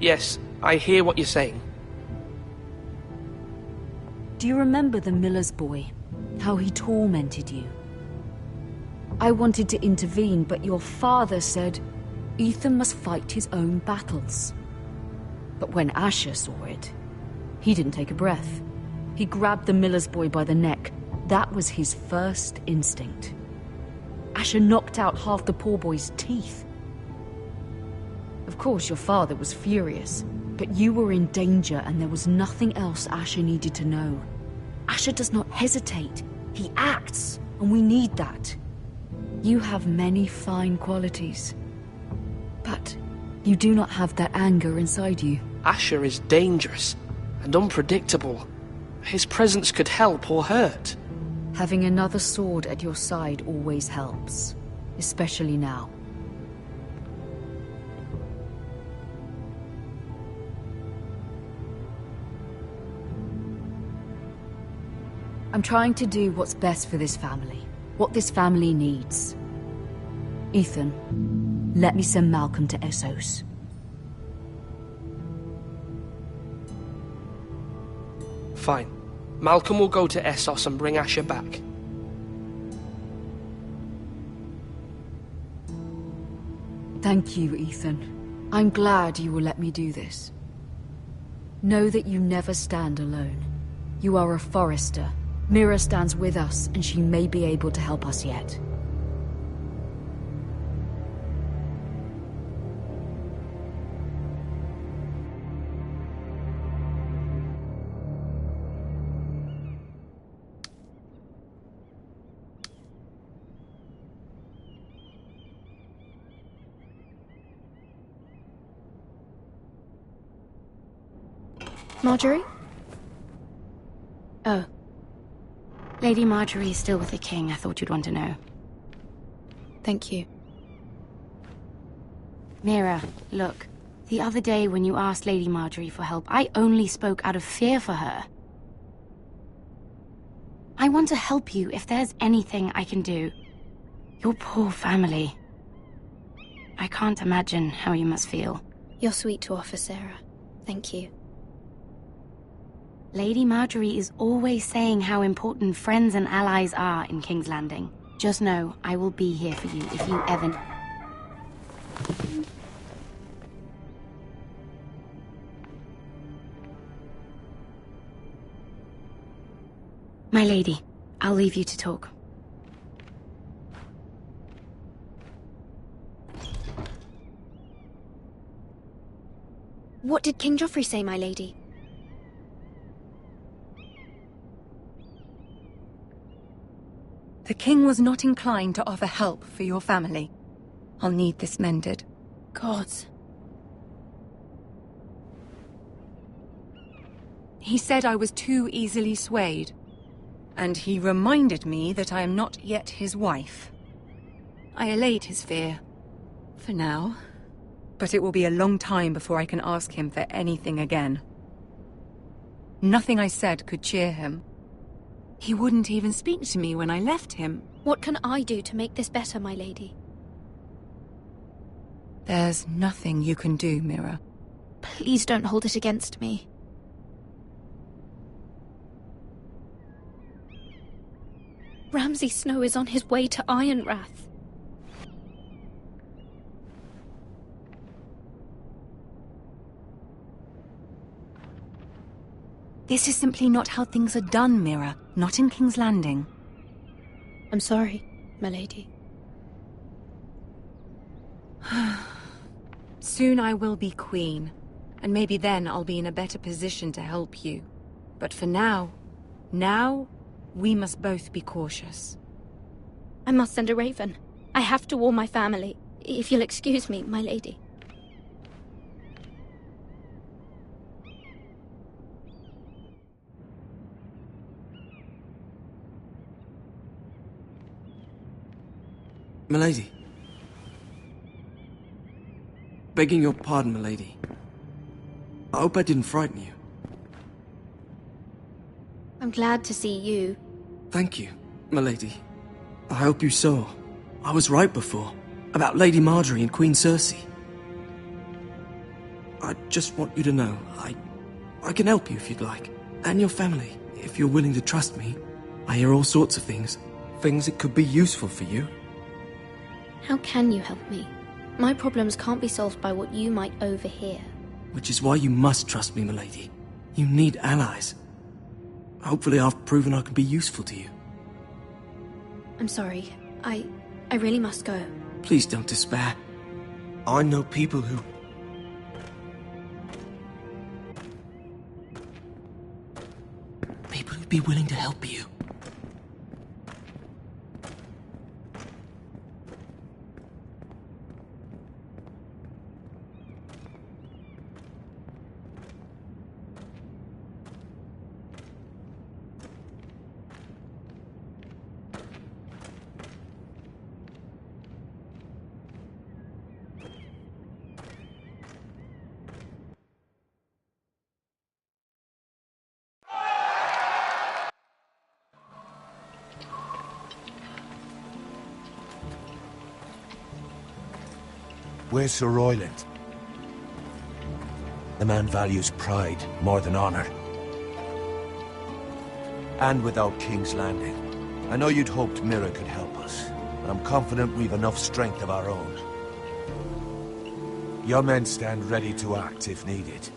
Speaker 13: Yes, I hear what you're saying.
Speaker 9: Do you remember the miller's boy? How he tormented you? I wanted to intervene, but your father said Ethan must fight his own battles. But when Asher saw it, he didn't take a breath. He grabbed the miller's boy by the neck. That was his first instinct. Asher knocked out half the poor boy's teeth. Of course, your father was furious, but you were in danger and there was nothing else Asher needed to know. Asher does not hesitate. He acts, and we need that. You have many fine qualities. But you do not have that anger inside you.
Speaker 13: Asher is dangerous and unpredictable. His presence could help or hurt.
Speaker 9: Having another sword at your side always helps, especially now. I'm trying to do what's best for this family, what this family needs. Ethan, let me send Malcolm to Essos.
Speaker 13: Fine. Malcolm will go to Essos and bring Asher back.
Speaker 9: Thank you, Ethan. I'm glad you will let me do this. Know that you never stand alone. You are a Forrester. Mira stands with us, and she may be able to help us yet.
Speaker 10: Marjorie?
Speaker 17: Oh. Lady Marjorie is still with the king. I thought you'd want to know.
Speaker 10: Thank you.
Speaker 17: Mira, look. The other day when you asked Lady Marjorie for help, I only spoke out of fear for her. I want to help you if there's anything I can do. Your poor family. I can't imagine how you must feel.
Speaker 10: You're sweet to offer, Sarah. Thank you.
Speaker 17: Lady Marjorie is always saying how important friends and allies are in King's Landing. Just know, I will be here for you if you ever... My lady, I'll leave you to talk.
Speaker 10: What did King Joffrey say, my lady?
Speaker 14: The king was not inclined to offer help for your family. I'll need this mended.
Speaker 10: Gods.
Speaker 14: He said I was too easily swayed. And he reminded me that I am not yet his wife. I allayed his fear. For now. But it will be a long time before I can ask him for anything again. Nothing I said could cheer him. He wouldn't even speak to me when I left him.
Speaker 10: What can I do to make this better, my lady?
Speaker 14: There's nothing you can do, Mira.
Speaker 10: Please don't hold it against me. Ramsay Snow is on his way to Ironrath.
Speaker 14: This is simply not how things are done, Mira. Not in King's Landing.
Speaker 10: I'm sorry, my lady.
Speaker 14: Soon I will be queen, and maybe then I'll be in a better position to help you. But for now, we must both be cautious.
Speaker 10: I must send a raven. I have to warn my family. If you'll excuse me, my lady.
Speaker 20: Milady. Begging your pardon, milady. I hope I didn't frighten you.
Speaker 10: I'm glad to see you.
Speaker 20: Thank you, milady. I hope you saw. I was right before. About Lady Marjorie and Queen Cersei. I just want you to know, I can help you if you'd like. And your family, if you're willing to trust me. I hear all sorts of things. Things that could be useful for you.
Speaker 10: How can you help me? My problems can't be solved by what you might overhear.
Speaker 20: Which is why you must trust me, milady. You need allies. Hopefully I've proven I can be useful to you.
Speaker 10: I'm sorry. I really must go.
Speaker 20: Please don't despair. I know people who... People who'd be willing to help you.
Speaker 6: Where's Sir Royland? The man values pride more than honor. And without King's Landing. I know you'd hoped Mira could help us, but I'm confident we've enough strength of our own. Your men stand ready to act if needed.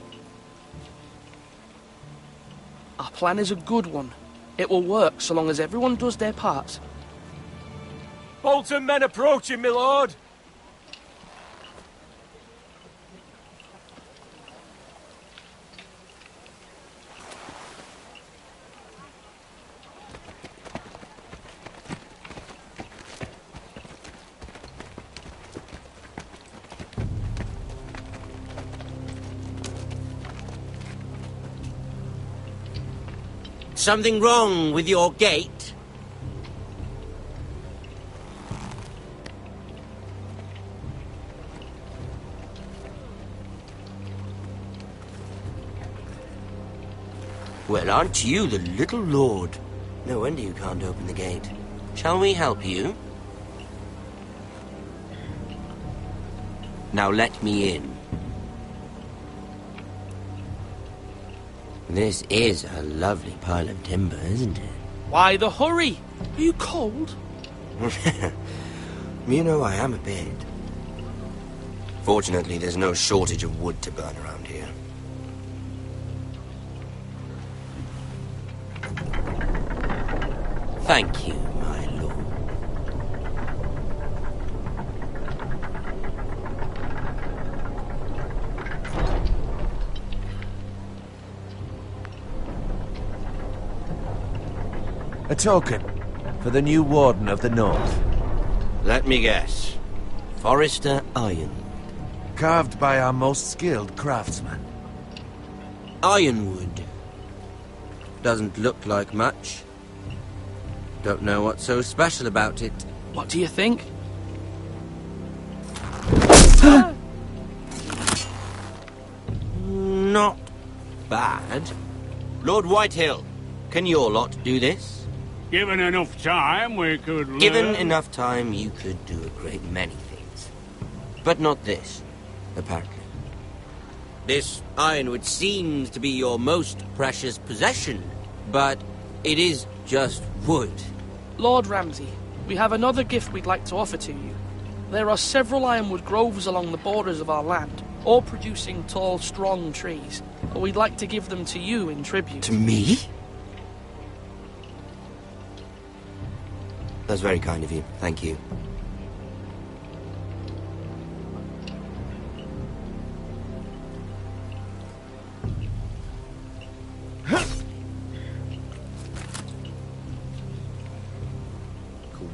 Speaker 13: Our plan is a good one. It will work so long as everyone does their part.
Speaker 3: Bolton men approaching, my lord!
Speaker 18: Something wrong with your gate? Well, aren't you the little lord? No wonder you can't open the gate. Shall we help you? Now let me in. This is a lovely pile of timber, isn't it?
Speaker 13: Why the hurry? Are you cold?
Speaker 18: You know, I am a bit. Fortunately, there's no shortage of wood to burn around here. Thank you, my lord.
Speaker 6: A token for the new Warden of the North.
Speaker 18: Let me guess. Forrester Ironwood.
Speaker 6: Carved by our most skilled craftsman.
Speaker 18: Ironwood. Doesn't look like much. Don't know what's so special about it.
Speaker 13: What do you think?
Speaker 18: Not bad. Lord Whitehill, can your lot do this?
Speaker 2: Given enough time, we could...
Speaker 18: Given enough time, you could do a great many things. But not this, apparently. This ironwood seems to be your most precious possession, but it is just wood.
Speaker 13: Lord Ramsay, we have another gift we'd like to offer to you. There are several ironwood groves along the borders of our land, all producing tall, strong trees. We'd like to give them to you in tribute.
Speaker 18: To me? That's very kind of you. Thank you.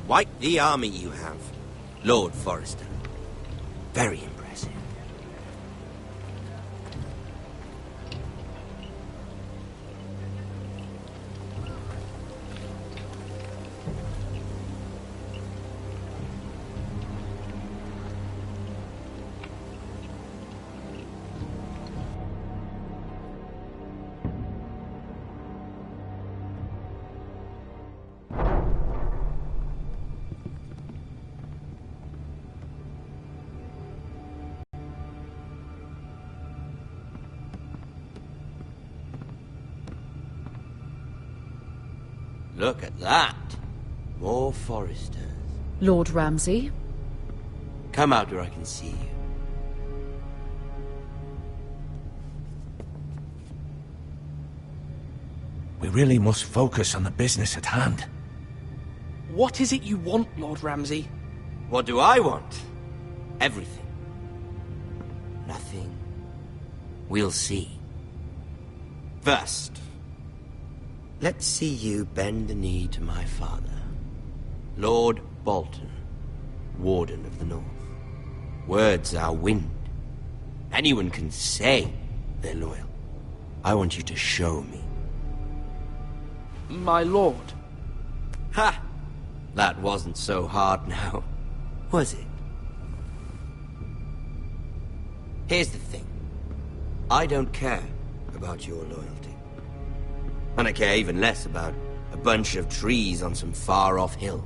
Speaker 18: Quite the army you have, Lord Forrester. Very impressive. Look at that. More Forresters.
Speaker 9: Lord Ramsay?
Speaker 18: Come out where I can see you.
Speaker 6: We really must focus on the business at hand.
Speaker 13: What is it you want, Lord Ramsay?
Speaker 18: What do I want? Everything. Nothing. We'll see. First, let's see you bend the knee to my father, Lord Bolton, Warden of the North. Words are wind. Anyone can say they're loyal. I want you to show me.
Speaker 13: My lord.
Speaker 18: Ha! That wasn't so hard now, was it? Here's the thing. I don't care about your loyalty. And I care even less about a bunch of trees on some far-off hill.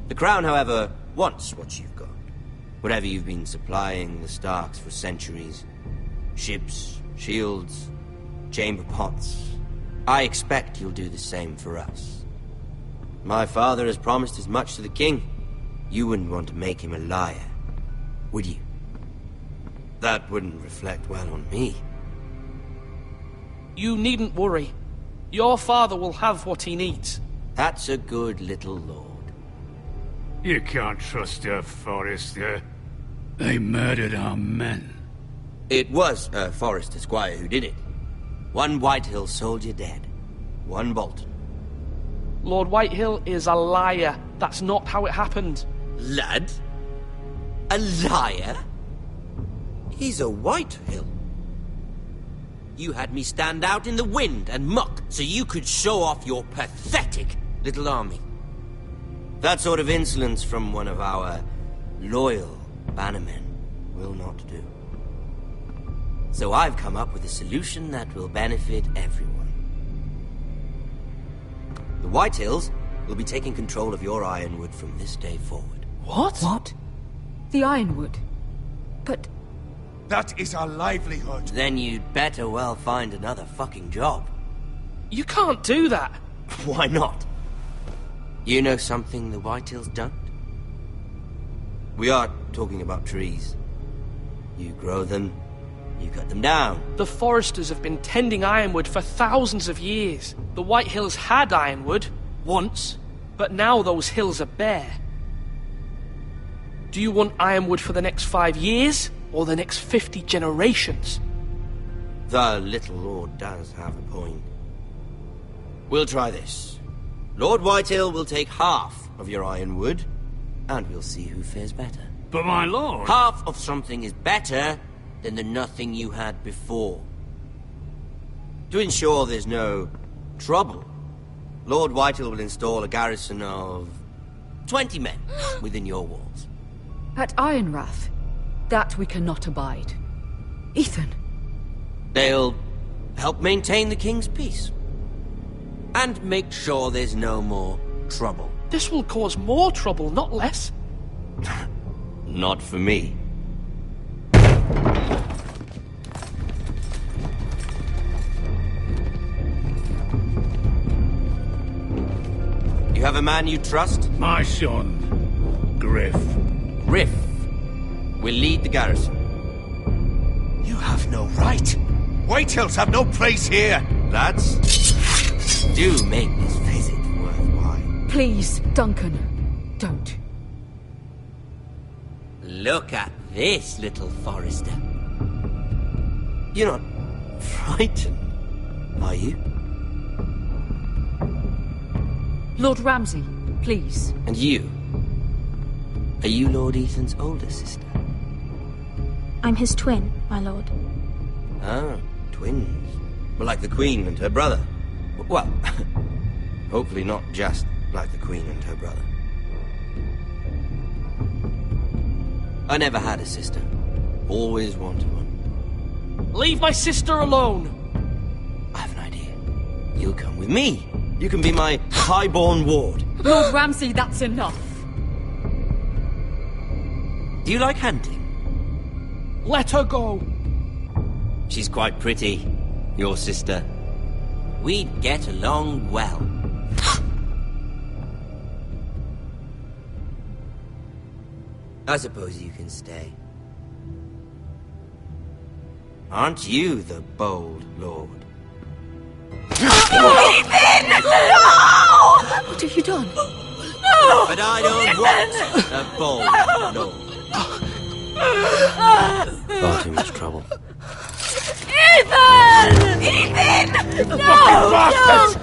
Speaker 18: The Crown, however, wants what you've got. Whatever you've been supplying the Starks for centuries. Ships, shields, chamber pots. I expect you'll do the same for us. My father has promised as much to the king. You wouldn't want to make him a liar, would you? That wouldn't reflect well on me.
Speaker 13: You needn't worry. Your father will have what he needs.
Speaker 18: That's a good little lord.
Speaker 2: You can't trust her, Forrester. They murdered our men.
Speaker 18: It was a Forrester squire who did it. One Whitehill soldier dead. One Bolton.
Speaker 13: Lord Whitehill is a liar. That's not how it happened.
Speaker 18: Lad? A liar? He's a Whitehill. You had me stand out in the wind and muck so you could show off your pathetic little army. That sort of insolence from one of our loyal bannermen will not do. So I've come up with a solution that will benefit everyone. The Whitehills will be taking control of your Ironwood from this day forward.
Speaker 9: What? What? The Ironwood? But...
Speaker 6: That is our livelihood.
Speaker 18: Then you'd better well find another fucking job.
Speaker 13: You can't do that.
Speaker 18: Why not? You know something the Whitehills don't? We are talking about trees. You grow them, you cut them down.
Speaker 13: The Foresters have been tending Ironwood for thousands of years. The Whitehills had Ironwood, once, but now those hills are bare. Do you want Ironwood for the next 5 years, or the next 50 generations?
Speaker 18: The little lord does have a point. We'll try this. Lord Whitehill will take half of your Ironwood, and we'll see who fares better.
Speaker 2: But my lord...
Speaker 18: Half of something is better than the nothing you had before. To ensure there's no trouble, Lord Whitehill will install a garrison of 20 men within your walls.
Speaker 9: At Ironrath? That we cannot abide. Ethan.
Speaker 18: They'll help maintain the king's peace. And make sure there's no more trouble.
Speaker 13: This will cause more trouble, not less.
Speaker 18: Not for me. You have a man you trust?
Speaker 2: My son, Griff.
Speaker 18: Griff will lead the garrison.
Speaker 6: You have no right.
Speaker 5: Whitehills have no place here, lads.
Speaker 18: Do make this visit worthwhile.
Speaker 9: Please, Duncan, don't.
Speaker 18: Look at this, little Forrester. You're not frightened, are you?
Speaker 9: Lord Ramsay, please.
Speaker 18: And you? Are you Lord Ethan's older sister?
Speaker 10: I'm his twin, my lord.
Speaker 18: Ah, twins. Well, like the Queen and her brother. Well, hopefully not just like the Queen and her brother. I never had a sister. Always wanted one.
Speaker 13: Leave my sister alone!
Speaker 18: I have an idea. You'll come with me. You can be my highborn ward.
Speaker 9: Lord Ramsay, that's enough.
Speaker 18: Do you like hunting?
Speaker 13: Let her go!
Speaker 18: She's quite pretty, your sister. We'd get along well. I suppose you can stay. Aren't you the bold lord?
Speaker 9: Ethan! No! What have you done? No!
Speaker 18: But I don't want a bold lord. Far too much trouble.
Speaker 9: Ethan! Ethan! No!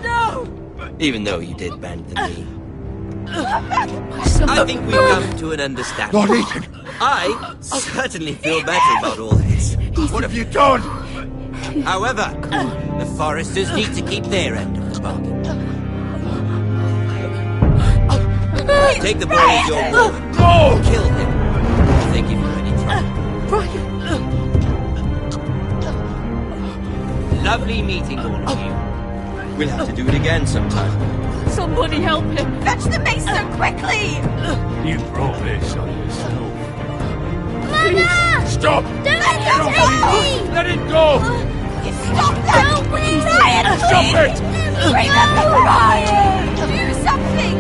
Speaker 9: No!
Speaker 18: Even though you did bend the knee.
Speaker 9: My son.
Speaker 18: I think we've come to an understanding.
Speaker 5: Lord Ethan!
Speaker 18: I certainly feel better about all this.
Speaker 5: What have you done?
Speaker 18: However, the Forresters need to keep their end of the bargain. Take the boy as your ward.
Speaker 5: No!
Speaker 18: Kill him if they give you any trouble. Lovely meeting all of you. We'll have to do it again sometime.
Speaker 9: Somebody help him!
Speaker 14: Fetch the maester quickly!
Speaker 2: You brought this on yourself.
Speaker 12: Mama!
Speaker 2: Stop!
Speaker 12: Don't let him take me!
Speaker 2: Let it go!
Speaker 14: Stop that! Ryan,
Speaker 2: Stop it!
Speaker 14: Remember Ryan! Do something!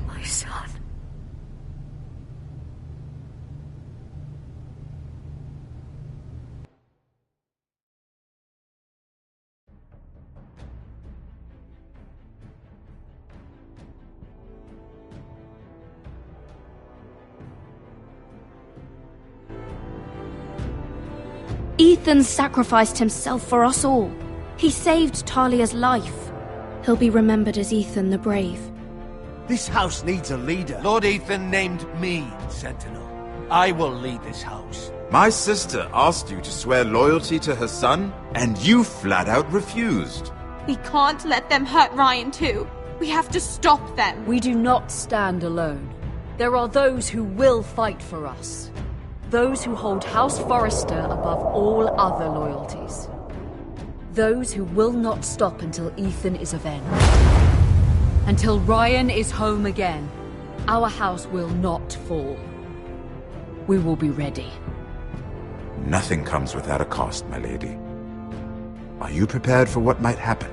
Speaker 9: My son.
Speaker 10: Ethan sacrificed himself for us all. He saved Talia's life. He'll be remembered as Ethan the Brave.
Speaker 19: This house needs a leader.
Speaker 6: Lord Ethan named me Sentinel. I will lead this house.
Speaker 15: My sister asked you to swear loyalty to her son, and you flat out refused.
Speaker 14: We can't let them hurt Ryan too. We have to stop them.
Speaker 9: We do not stand alone. There are those who will fight for us. Those who hold House Forrester above all other loyalties. Those who will not stop until Ethan is avenged. Until Ryan is home again, our house will not fall. We will be ready.
Speaker 15: Nothing comes without a cost, my lady. Are you prepared for what might happen?